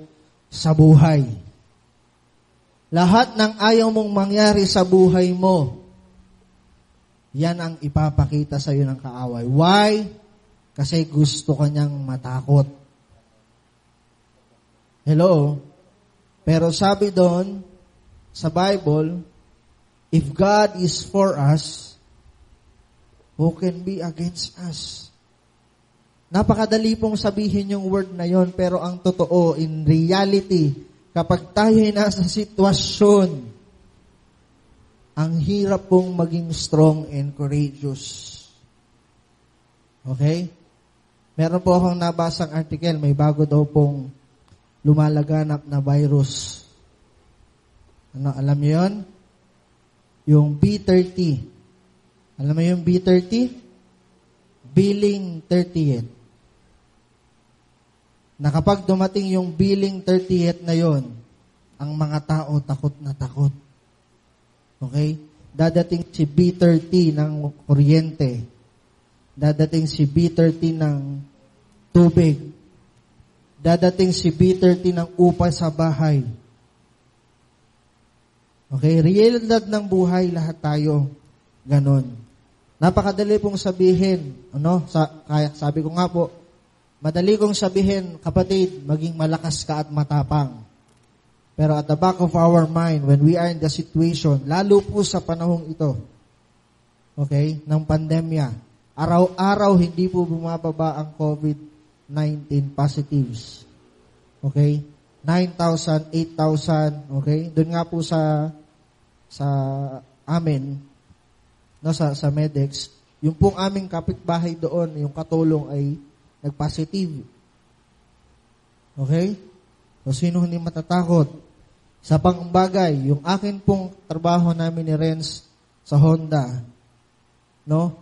sa buhay. Lahat ng ayaw mong mangyari sa buhay mo, yan ang ipapakita sa iyo ng kaaway. Why? Kasi gusto kanyang matakot. Hello? Pero sabi doon, sa Bible, if God is for us, who can be against us? Napakadali pong sabihin yung word na yon, pero ang totoo, in reality, kapag tayo ay nasa sitwasyon, ang hirap pong maging strong and courageous. Okay? Meron po akong nabasang article, may bago daw pong lumalaganap na virus. Alam niyo yun? Yung B30. Alam mo yung B30? Billing 30th. Na kapag dumating yung billing 30th na yon, ang mga tao takot na takot. Okay? Dadating si B30 ng kuryente. Dadating si B30 ng tubig. Dadating si B30 ng upa sa bahay. Okay? Realidad ng buhay, lahat tayo. Ganon. Napakadali pong sabihin, sabi ko nga po, madali kong sabihin, kapatid, maging malakas ka at matapang. Pero at the back of our mind, when we are in the situation, lalo po sa panahong ito, okay, ng pandemya, araw-araw hindi po bumababa ang COVID-19 positives. Okay? 9,000, 8,000, okay? Doon nga po sa amin, no, sa Medex, yung pong aming kapitbahay doon, yung katulong ay nag-positive. Okay? So, sino hindi matatakot? Sa pangbagay, yung akin pong trabaho namin ni Renz sa Honda, no?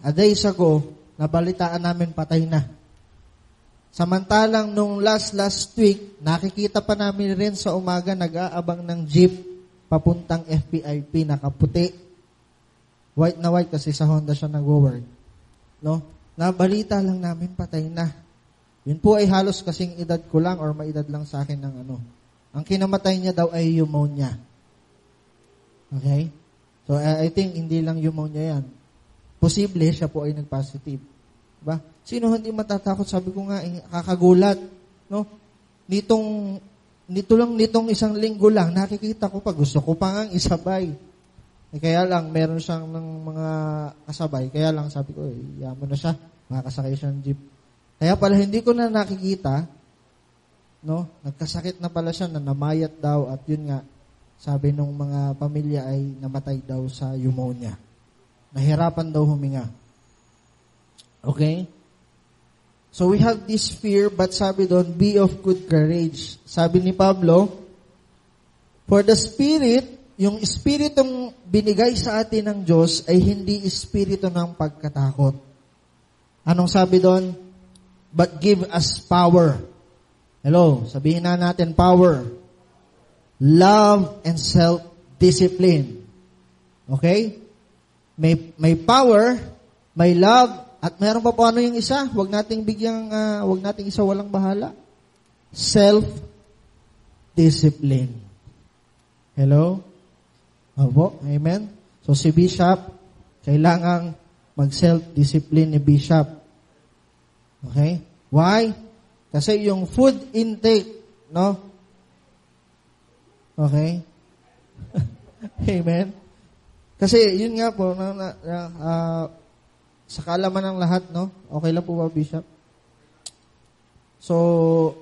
A days ago, nabalitaan namin patay na. Samantalang nung last week, nakikita pa namin rin sa umaga nag-aabang ng jeep papuntang FPIP, nakaputi. White na white kasi sa Honda siya nag-work. No? Nabalita lang namin patay na. Yun po ay halos kasing edad ko lang or maedad lang sa akin ng ano. Ang kinamatay niya daw ay pneumonia. Okay? So I think hindi lang pneumonia yan. Posible siya po ay nag-positive. Diba? Sino hindi matatakot? Sabi ko nga, kakagulat. No? Nitong isang linggo lang, nakikita ko pa, gusto ko pa nga isabay. Kaya lang, meron siyang ng mga kasabay. Kaya lang, sabi ko, yaman na siya. Makakasakay siya ng jeep. Kaya pala, hindi ko na nakikita, no? Nagkasakit na pala siya, na namayat daw, at yun nga, sabi nung mga pamilya ay namatay daw sa pneumonia. Nahirapan daw huminga. Okay? So we have this fear, but sabi doon, be of good courage. Sabi ni Pablo, for the Spirit, yung Espiritong binigay sa atin ng Diyos ay hindi Espiritu ng pagkatakot. Anong sabi doon? But give us power. Hello, sabihin na natin power. Love and self-discipline. Okay? May power, may love, at meron pa po ano yung isa? Huwag nating isa walang bahala. Self-discipline. Hello? Opo, amen? So si Bishop, kailangang mag-self-discipline ni Bishop. Okay? Why? Kasi yung food intake, no? Okay? Amen? Kasi yun nga po, sa kaalaman ng lahat, no? Okay lang po ba, Bishop? So,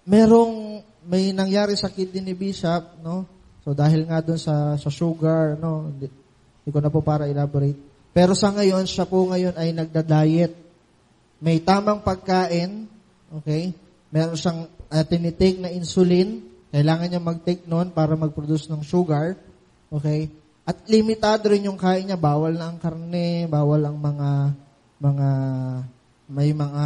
may nangyari sa kidney ni Bishop, no? So, dahil nga dun sa sugar, no? Hindi ko na po para elaborate. Pero sa ngayon, siya po ngayon ay nagda-diet. May tamang pagkain, okay? Meron siyang tinitake na insulin. Kailangan niya mag-take noon para mag-produce ng sugar, okay? At limitado rin yung kain niya. Bawal na ang karne, bawal ang may mga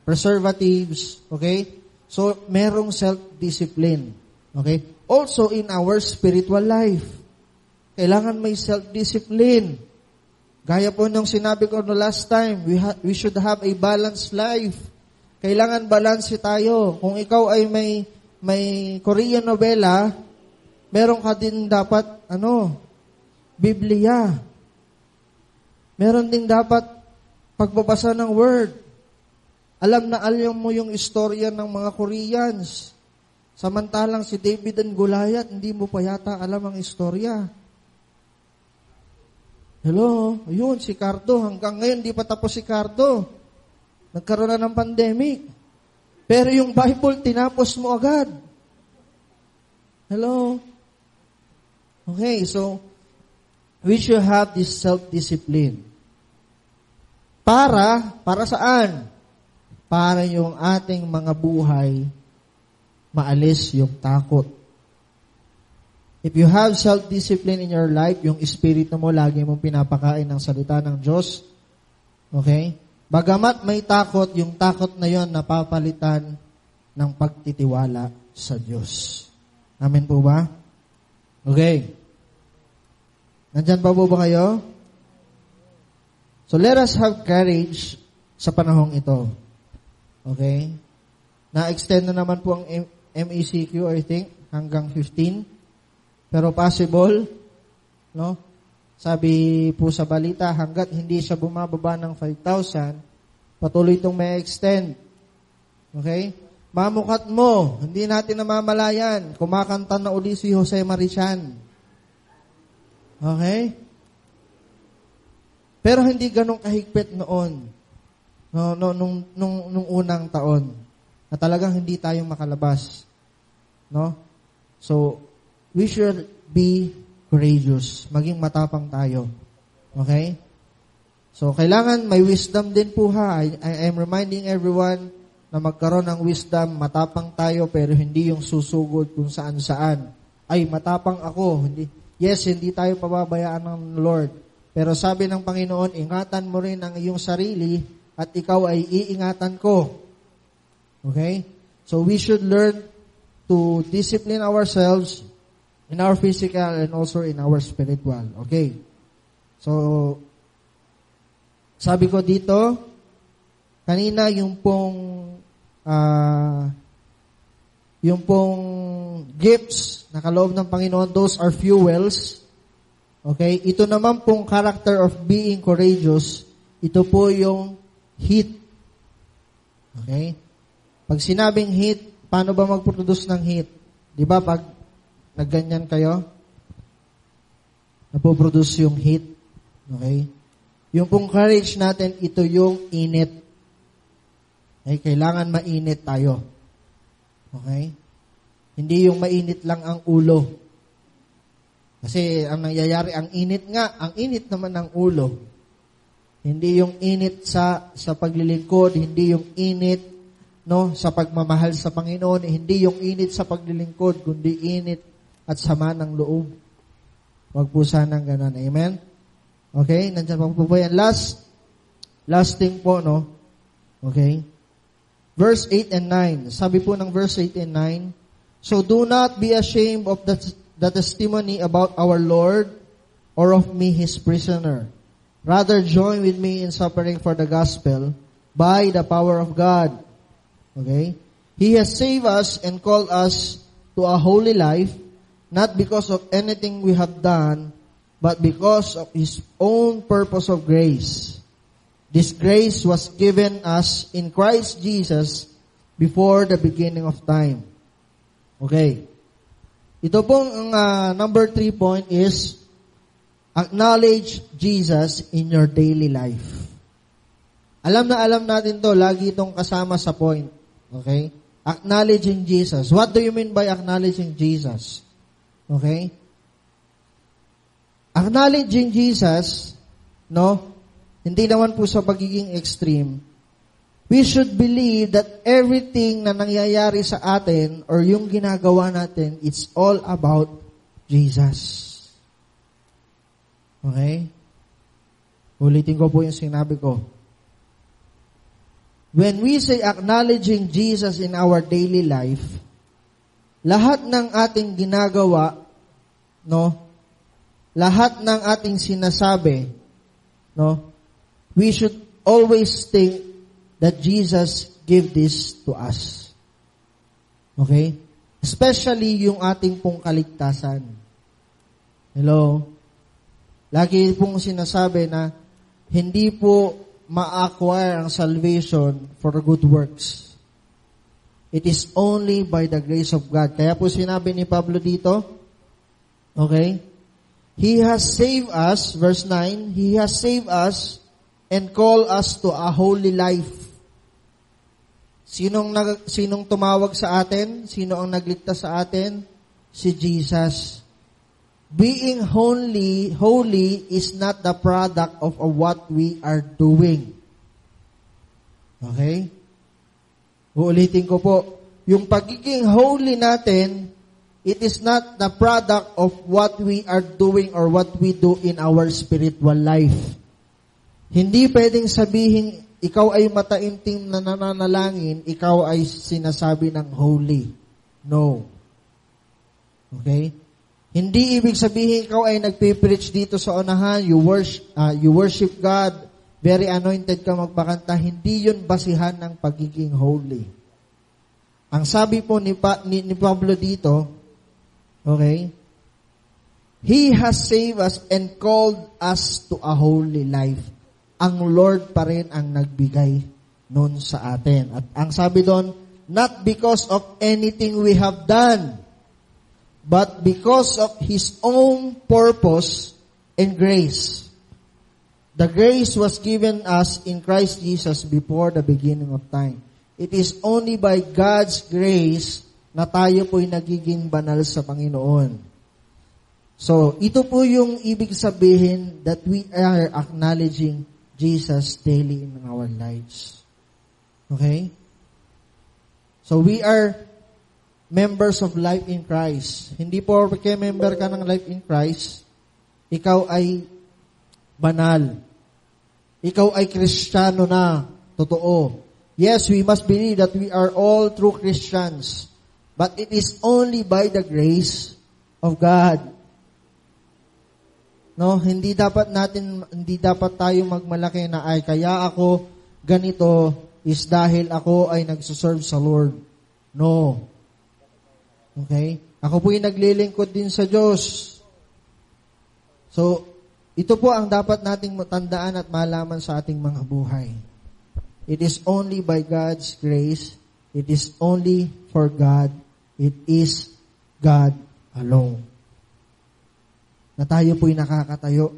preservatives. Okay? So, merong self-discipline. Okay? Also, in our spiritual life, kailangan may self-discipline. Gaya po nung sinabi ko no last time, we should have a balanced life. Kailangan balance tayo. Kung ikaw ay may Korean novela, meron ka din dapat, Biblia. Meron din dapat pagbabasa ng Word. Alam mo yung istorya ng mga Koreans. Samantalang si David and Goliath, hindi mo pa yata alam ang istorya. Hello? Ayun, si Cardo. Hanggang ngayon, di pa tapos si Cardo. Nagkaroon na ng pandemic. Pero yung Bible, tinapos mo agad. Hello? Okay, so, we should have this self-discipline. Para saan? Para yung ating mga buhay maalis yung takot. If you have self-discipline in your life, yung espiritu mo lagi mong pinapakain ng salita ng Diyos, okay? Bagamat may takot, yung takot na yon napapalitan ng pagtitiwala sa Diyos. Amen po ba? Okay. Nandyan pa po ba kayo? So let us have courage sa panahong ito. Okay? Na-extend na naman po ang MECQ, I think, hanggang 15. Pero possible, no? Sabi po sa balita, hanggat hindi siya bumababa ng 5,000, patuloy itong may extend. Okay? Mamukat mo, hindi natin namamalayan, kumakanta na uli si Jose Marichan. Okay? Pero hindi ganong kahigpit noon. nung unang taon na talagang hindi tayo makalabas. No? So, we should be courageous. Maging matapang tayo. Okay? So, kailangan may wisdom din po ha. I am reminding everyone na magkaroon ng wisdom, matapang tayo, pero hindi yung susugod kung saan-saan. Ay, matapang ako. Yes, hindi tayo pababayaan ng Lord. Pero sabi ng Panginoon, ingatan mo rin ang iyong sarili at ikaw ay iingatan ko. Okay? So, we should learn to discipline ourselves in our physical and also in our spiritual. Okay? So, sabi ko dito, kanina yung pong gifts na kaloob ng Panginoon, those are fuels. Okay? Ito naman pong character of being courageous, ito po yung heat. Okay? Pag sinabing heat, paano ba mag-produce ng heat? Di ba pag nagganyan kayo, napoproduce yung heat. Okay? Yung pong courage natin, ito yung init. Okay? Kailangan mainit tayo. Okay? Hindi yung mainit lang ang ulo. Kasi ang nangyayari, ang init naman ng ulo. Hindi yung init sa paglilingkod, hindi yung init sa pagmamahal sa Panginoon, hindi yung init sa paglilingkod, kundi init at sama ng loob. Huwag po sanang ganun. Amen? Okay? Nandiyan pa po yan. Last thing po, no? Okay? Verse 8 and 9. Sabi po ng verse 8 and 9, so do not be ashamed of the testimony about our Lord or of me, His prisoner. Rather, join with me in suffering for the gospel by the power of God. Okay? He has saved us and called us to a holy life, not because of anything we have done, but because of His own purpose of grace. This grace was given us in Christ Jesus before the beginning of time. Okay. Ito pong number 3 point is, acknowledge Jesus in your daily life. Alam natin to, lagi itong kasama sa point. Okay? Acknowledging Jesus. What do you mean by acknowledging Jesus? Okay? Acknowledging Jesus, hindi naman po sa pagiging extreme. We should believe that everything na nangyayari sa atin or yung ginagawa natin, it's all about Jesus. Okay? Ulitin ko po yung sinabi ko. When we say acknowledging Jesus in our daily life, lahat ng ating ginagawa, lahat ng ating sinasabi, we should always think that Jesus gave this to us. Okay? Especially yung ating pong kaligtasan. Hello? Lagi pong sinasabi na hindi po ma-acquire ang salvation for good works. It is only by the grace of God. Kaya po sinabi ni Pablo dito, okay? He has saved us, verse 9, He has saved us and called us to a holy life. Sinong tumawag sa atin? Sino ang nagligtas sa atin? Si Jesus. Being holy is not the product of what we are doing. Okay? Uulitin ko po. Yung pagiging holy natin, it is not the product of what we are doing or what we do in our spiritual life. Hindi pwedeng sabihin, ikaw ay mataimtim na nananalangin, ikaw ay sinasabi ng holy. No. Okay? Hindi ibig sabihin ikaw ay nagpipreach dito sa unahan, you worship God, very anointed ka magpakanta. Hindi yun basihan ng pagiging holy. Ang sabi po ni Pablo dito, okay, He has saved us and called us to a holy life. Ang Lord pa rin ang nagbigay nun sa atin. At ang sabi doon, not because of anything we have done, but because of His own purpose and grace. The grace was given us in Christ Jesus before the beginning of time. It is only by God's grace na tayo po'y nagiging banal sa Panginoon. So, ito po yung ibig sabihin that we are acknowledging Jesus daily in our lives. Okay? So, we are members of life in Christ. Hindi po porque member ka ng life in Christ, ikaw ay banal. Ikaw ay Kristiyano na, totoo. Yes, we must believe that we are all true Christians. But it is only by the grace of God. No, hindi dapat tayo magmalaki na ay kaya ako ganito is dahil ako ay nagsuserve sa Lord. No. Okay? Ako po yung naglilingkod din sa Diyos. So, ito po ang dapat nating matandaan at malaman sa ating mga buhay. It is only by God's grace. It is only for God. It is God alone. Na tayo po'y nakakatayo.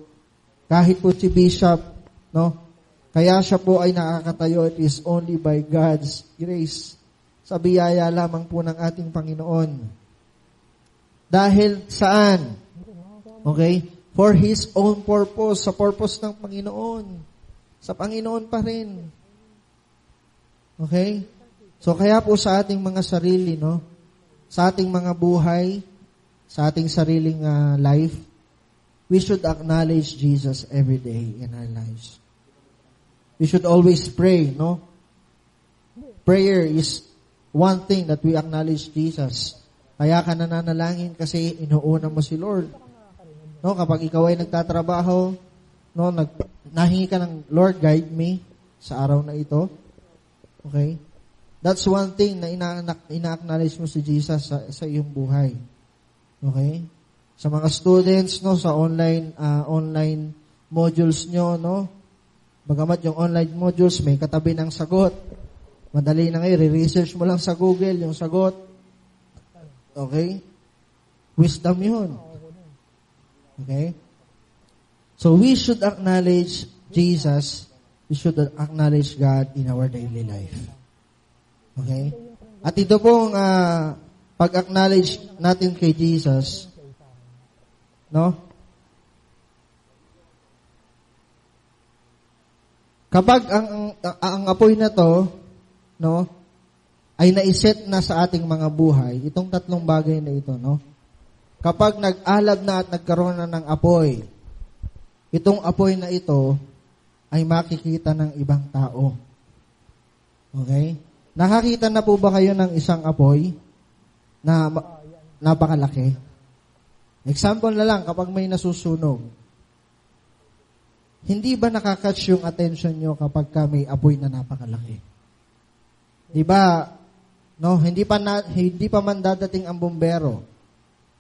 Kahit po si Bishop, no? Kaya siya po ay nakakatayo, it is only by God's grace. Sa biyaya lamang po ng ating Panginoon. Dahil saan? Okay? For His own purpose, sa purpose ng Panginoon. Sa Panginoon pa rin. Okay? So, kaya po sa ating mga sarili, no? Sa ating mga buhay, sa ating sariling life, we should acknowledge Jesus every day in our lives. We should always pray, no? Prayer is one thing that we acknowledge Jesus. Kaya ka nananalangin kasi inuuna mo si Lord. No, kapag ikaw ay nagtatrabaho, no, nahingi ka ng Lord, guide me sa araw na ito. Okay? That's one thing na ina-acknowledge mo si Jesus sa iyong buhay. Okay? Sa mga students, no, sa online modules nyo, no, bagamat yung online modules may katabi ng sagot. Madali na ngayon, re-research mo lang sa Google yung sagot. Okay? Wisdom yun. Okay? So we should acknowledge Jesus. We should acknowledge God in our daily life. Okay? At ito pong pag-acknowledge natin kay Jesus, no? Kapag ang apoy na to, no, ay naiset na sa ating mga buhay, itong tatlong bagay na ito, no? Kapag nag-alab na at nagkaroon na ng apoy, itong apoy na ito ay makikita ng ibang tao. Okay? Nakakita na po ba kayo ng isang apoy na napakalaki? Example na lang, kapag may nasusunog, hindi ba nakakatch yung attention nyo kapag may apoy na napakalaki? Di ba, no, hindi pa man dadating ang bumbero.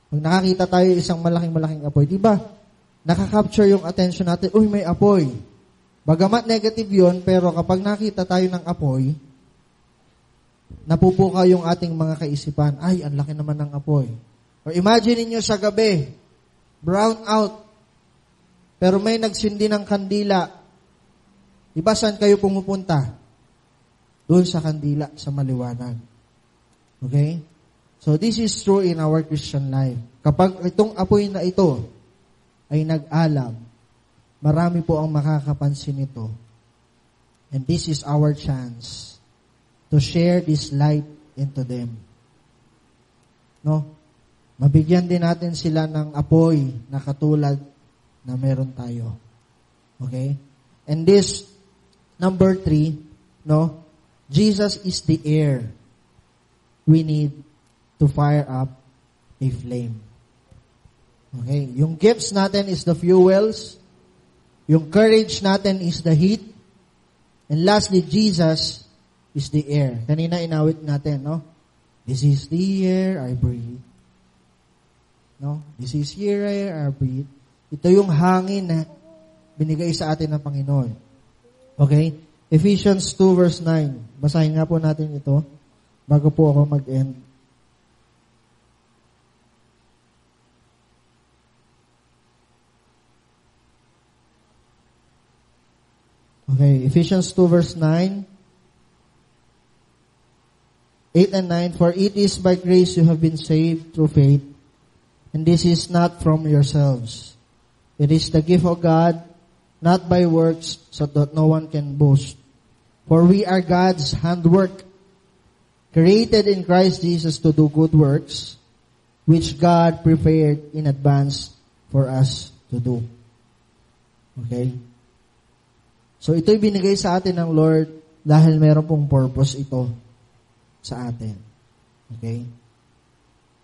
Pag nakakita tayo isang malaking apoy, di ba, nakakapture yung attention natin, uy, may apoy. Bagamat negative yun, pero kapag nakita tayo ng apoy, napupuka yung ating mga kaisipan, ay, ang laki naman ng apoy. Or imagine niyo sa gabi, brown out, pero may nagsindi ng kandila. Diba saan kayo pumupunta? Doon sa kandila, sa maliwanag. Okay? So this is true in our Christian life. Kapag itong apoy na ito ay nag-alam, marami po ang makakapansin nito. And this is our chance to share this light into them. No? Mabigyan din natin sila ng apoy na katulad na meron tayo. Okay? And this, number 3, no? Jesus is the air we need to fire up a flame. Okay? Yung gifts natin is the fuels. Yung courage natin is the heat. And lastly, Jesus is the air. Kanina inawit natin, no? This is the air I breathe. No? This is here I breathe. Ito yung hangin na binigay sa atin ng Panginoon. Okay? Ephesians 2 verse 9. Basahin nga po natin ito bago po ako mag-end. Okay, Ephesians 2 verse 9. 8 and 9, for it is by grace you have been saved through faith, and this is not from yourselves. It is the gift of God, not by works, so that no one can boast. For we are God's handwork, created in Christ Jesus to do good works, which God prepared in advance for us to do. Okay? So ito'y binigay sa atin ng Lord dahil meron pong purpose ito sa atin. Okay?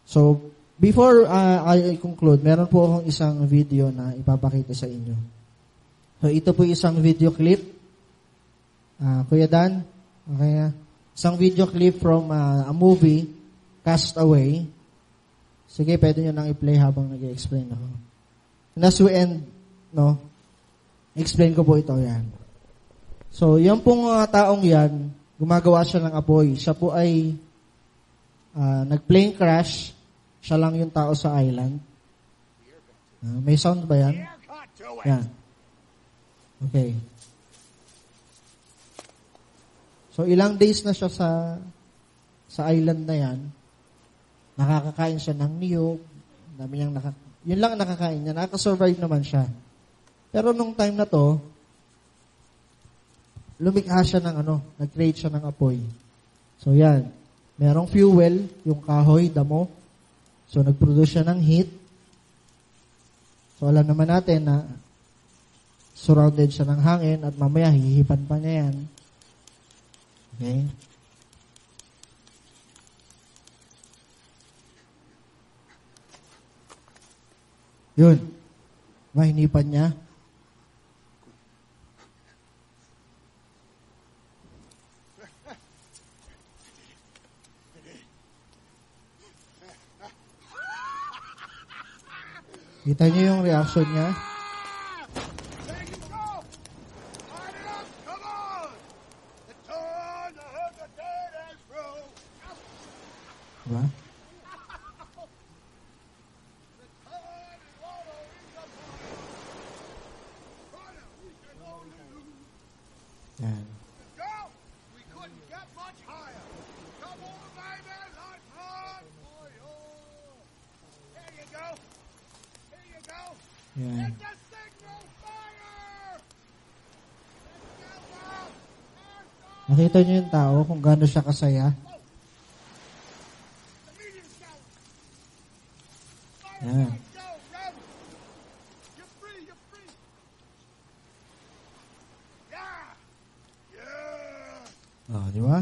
So, before I conclude, meron po akong isang video na ipapakita sa inyo. So, ito po isang video clip. Kuya Dan, okay? Isang video clip from a movie, Cast Away. Sige, pwede nyo nang i-play habang nag-explain ako. And as we end, no, explain ko po ito, yan. So, yan pong taong yan, gumagawa siya ng apoy. Siya po ay nag-plane crash. Siya lang yung tao sa island. May sound ba yan? Yan. Okay. So, ilang days na siya sa island na yan. Nakakakain siya ng niyog. Yun lang nakakain niya. Nakaka-survive naman siya. Pero nung time na to, lumikha siya ng nag-create siya ng apoy. So, yan. Merong fuel, yung kahoy, damo. So, nag-produce siya ng heat. So, alam naman natin na surrounded siya ng hangin at mamaya hihipan pa niya yan. Okay? Yun. Mahinipan niya. Kita niyo yung reaction niya? Diba? Yan. Yan. Nakita niyo yung tao kung gaano siya kasaya? Yan. Oh, di ba?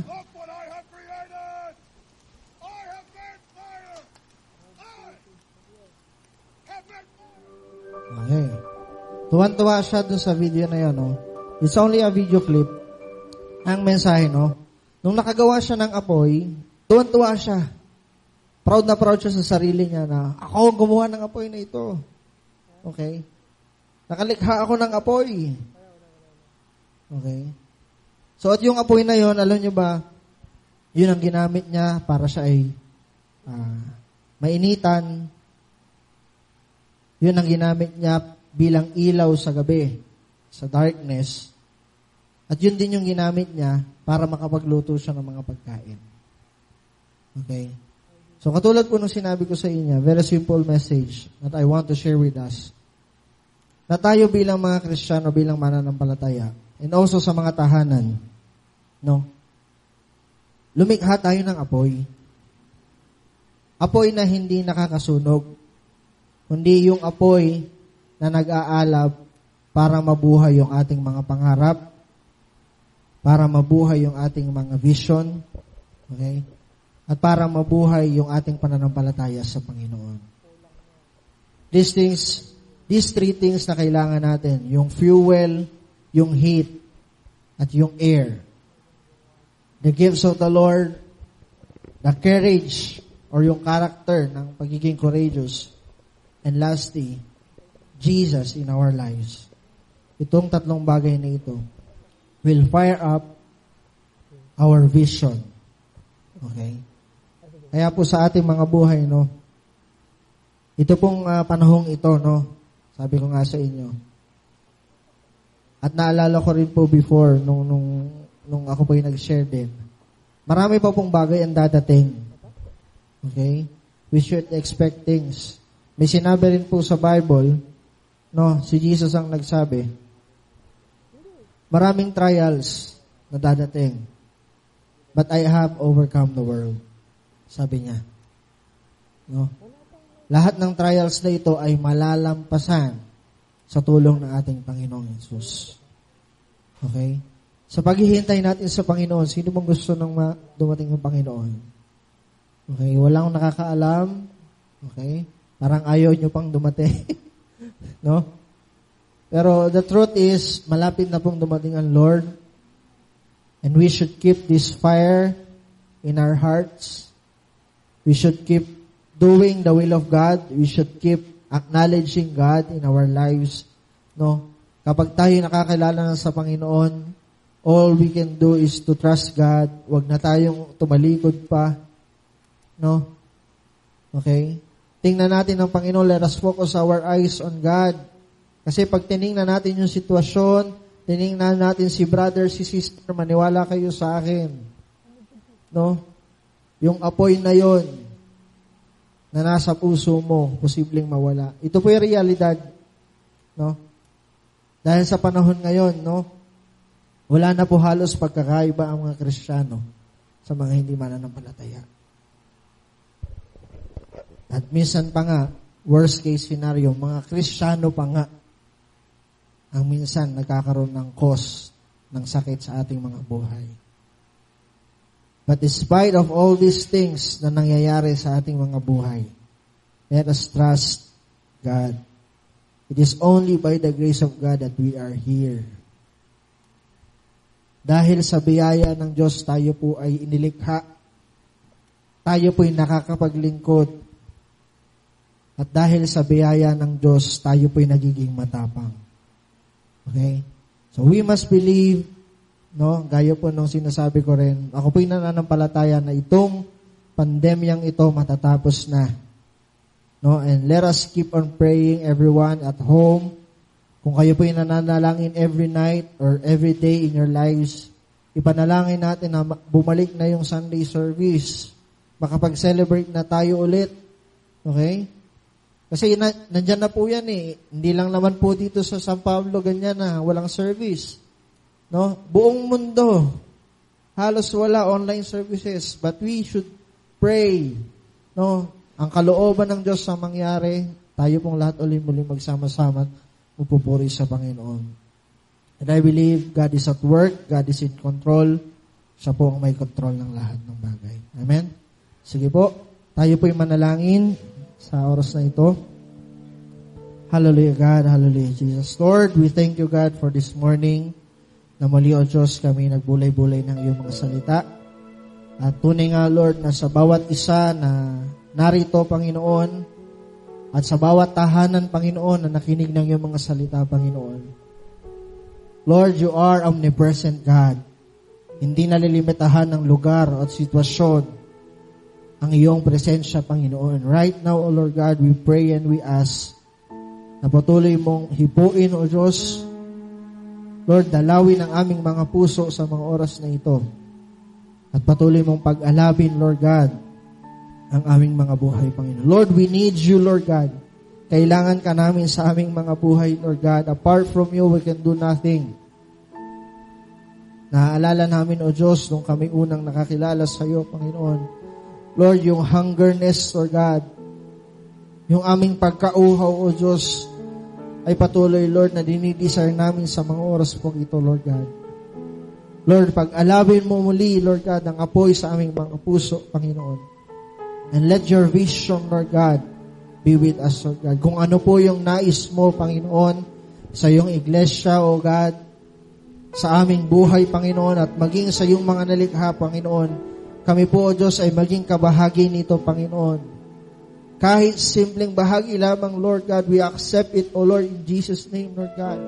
Okay. Tuwan-tuwa siya dun sa video na yun, no? It's only a video clip. Ang mensahe, no? Nung nakagawa siya ng apoy, tuwan-tuwa siya. Proud na proud siya sa sarili niya na, ako ang gumawa ng apoy na ito. Okay? Nakalikha ako ng apoy. Okay? So, at yung apoy na yon, alam niyo ba, yun ang ginamit niya para siya ay mainitan. Yun ang ginamit niya bilang ilaw sa gabi, sa darkness. At yun din yung ginamit niya para makapagluto siya ng mga pagkain. Okay? So, katulad po nung sinabi ko sa inyo, very simple message that I want to share with us. Na tayo bilang mga Kristiyano, bilang mananampalataya, and also sa mga tahanan, no? Lumikha tayo ng apoy. Apoy na hindi nakakasunog, kundi yung apoy na nag-aalab para mabuhay yung ating mga pangarap, para mabuhay yung ating mga vision, okay? At para mabuhay yung ating pananampalataya sa Panginoon. These three things na kailangan natin, yung fuel, yung heat, at yung air. The gifts of the Lord, the courage, or yung character ng pagiging courageous, and lastly, Jesus in our lives. Itong tatlong bagay na ito will fire up our vision. Okay? Kaya po sa ating mga buhay, no, ito pong panahong ito, no, sabi ko nga sa inyo, At naalala ko rin po before, nung ako po yung nag-share din, marami pa pong bagay ang dadating. Okay? We should expect things. May sinabi rin po sa Bible, si Jesus ang nagsabi, maraming trials na dadating, but I have overcome the world. Sabi niya. Lahat ng trials na ito ay malalampasan sa tulong ng ating Panginoong Yesus. Okay? Sa paghihintay natin sa Panginoon, sino bang gusto nang dumating ng Panginoon? Okay? Walang nakakaalam. Okay? Parang ayaw nyo pang dumating. No? Pero the truth is, malapit na pong dumating ang Lord. And we should keep this fire in our hearts. We should keep doing the will of God. We should keep acknowledging God in our lives. No? Kapag tayo nakakilala na sa Panginoon, all we can do is to trust God. Huwag na tayong tumalikod pa. No? Okay? Tingnan natin ang Panginoon. Let us focus our eyes on God. Kasi pag tinignan natin yung sitwasyon, tinignan natin si brother, si sister, maniwala kayo sa akin. No? Yung apoy na yon na nasa puso mo, posibleng mawala. Ito po yung realidad. No? Dahil sa panahon ngayon, wala na po halos pagkakaiba ang mga Kristiyano sa mga hindi mananampalataya. At minsan pa nga, worst case scenario, mga Kristiyano pa nga ang minsan nagkakaroon ng cause ng sakit sa ating mga buhay. But despite of all these things na nangyayari sa ating mga buhay, let us trust God. It is only by the grace of God that we are here. Dahil sa biyaya ng Diyos, tayo po ay inilikha. Tayo po ay nakakapaglingkod. At dahil sa biyaya ng Diyos, tayo po ay nagiging matapang. Okay? So we must believe, gaya po nung sinasabi ko rin, ako po'y nananampalataya na itong pandemyang ito matatapos na. And let us keep on praying, everyone at home. Kung kayo po'y nananalangin every night or every day in your lives, ipanalangin natin na bumalik na yung Sunday service. Makapag-celebrate na tayo ulit. Okay? Kasi nandyan na po yan eh. Hindi lang naman po dito sa San Pablo ganyan na walang service. Buong mundo, halos wala online services. But we should pray. Ang kalooban ng Diyos sa mangyari, tayo pong lahat ulit-muli magsama-sama upupuri sa Panginoon. And I believe God is at work, God is in control. Siya po ang may control ng lahat ng bagay. Amen? Sige po, tayo po'y manalangin sa oras na ito. Hallelujah God, hallelujah Jesus. Lord, we thank you God for this morning na muli o Diyos kami nagbulay-bulay ng iyong mga salita. At tunay nga Lord na sa bawat isa na narito Panginoon at sa bawat tahanan Panginoon na nakinig ng iyong mga salita Panginoon. Lord, you are omnipresent God. Hindi nalilimitahan ng lugar at sitwasyon ang iyong presensya, Panginoon. Right now, O Lord God, we pray and we ask na patuloy mong hipuin, O Diyos. Lord, dalawin ang aming mga puso sa mga oras na ito. At patuloy mong pag-alabin, Lord God, ang aming mga buhay, Panginoon. Lord, we need you, Lord God. Kailangan ka namin sa aming mga buhay, Lord God. Apart from you, we can do nothing. Naaalala namin, O Diyos, nung kami unang nakakilala sa iyo, Panginoon. Lord, yung hungerness, Lord God, yung aming pagkauhaw, O Diyos, ay patuloy, Lord, na dinidesire namin sa mga oras po ito, Lord God. Lord, pag-alawin mo muli, Lord God, ang apoy sa aming mga puso, Panginoon. And let your vision, Lord God, be with us, Lord God. Kung ano po yung nais mo, Panginoon, sa iyong iglesia, O God, sa aming buhay, Panginoon, at maging sa iyong mga nalikha, Panginoon, kami po, O Diyos, ay maging kabahagi nito, Panginoon. Kahit simpleng bahagi lamang, Lord God, we accept it, O Lord, in Jesus' name, Lord God.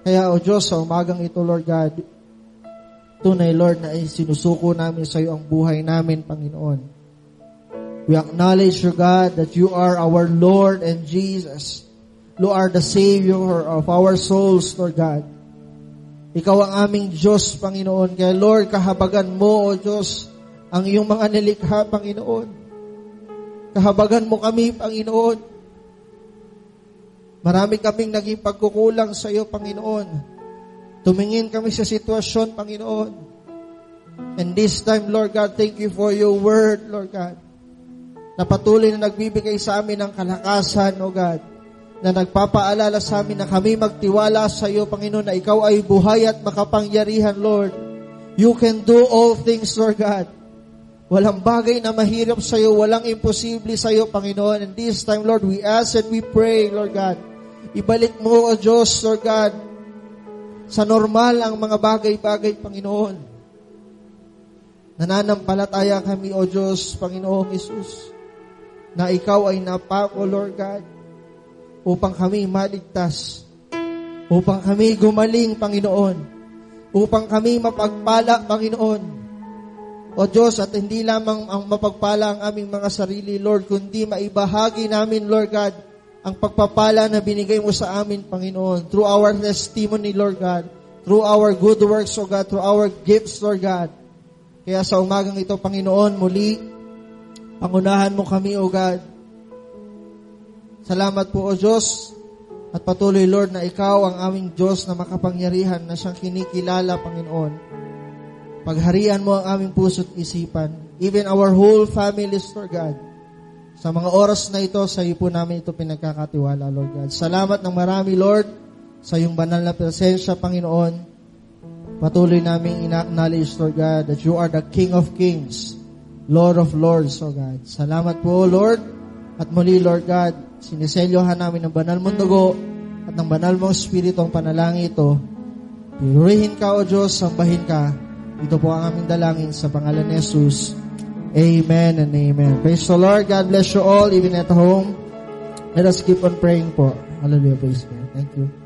Kaya, O Diyos, sa umagang ito, Lord God, tunay, Lord, na sinusuko namin sa iyo ang buhay namin, Panginoon. We acknowledge, O God, that you are our Lord and Jesus. You are the Savior of our souls, Lord God. Ikaw ang aming Diyos, Panginoon. Kaya Lord, kahabagan mo, O Diyos, ang iyong mga nilikha, Panginoon. Kahabagan mo kami, Panginoon. Marami kaming naging pagkukulang sa iyo, Panginoon. Tumingin kami sa sitwasyon, Panginoon. And this time, Lord God, thank you for your word, Lord God, na patuloy na nagbibigay sa amin ng kalakasan, O God, na nagpapaalala sa amin na kami magtiwala sa iyo, Panginoon, na ikaw ay buhay at makapangyarihan, Lord. You can do all things, Lord God. Walang bagay na mahirap sa iyo, walang imposible sa iyo, Panginoon. And this time, Lord, we ask and we pray, Lord God, ibalik mo, O Diyos, Lord God, sa normal ang mga bagay-bagay, Panginoon. Nananampalataya kami, O Diyos, Panginoong Hesus, na ikaw ay napako, Lord God, upang kami maligtas, upang kami gumaling, Panginoon, upang kami mapagpala, Panginoon. O Diyos, at hindi lamang ang mapagpala ang aming mga sarili, Lord, kundi maibahagi namin, Lord God, ang pagpapala na binigay mo sa amin, Panginoon, through our testimony, Lord God, through our good works, O God, through our gifts, Lord God. Kaya sa umagang ito, Panginoon, muli, pangunahan mo kami, O God. Salamat po, O Diyos, at patuloy, Lord, na ikaw ang aming Diyos na makapangyarihan na siyang kinikilala, Panginoon. Pagharian mo ang aming puso't isipan, even our whole families, Lord God. Sa mga oras na ito, sa iyo po namin ito pinagkakatiwala, Lord God. Salamat ng marami, Lord, sa iyong banal na presensya, Panginoon. Patuloy namin ina-acknowledge, Lord God, that you are the King of Kings, Lord of Lords, O God. Salamat po, Lord. At muli, Lord God, siniselyohan namin ng banal mong dugo at ng banal mong Espiritu ang panalangin ito. Purihin ka, O Diyos, sambahin ka. Ito po ang aming dalangin sa pangalan ni Jesus. Amen and amen. Praise the Lord. God bless you all, even at home. Let us keep on praying po. Hallelujah. Praise God. Thank you.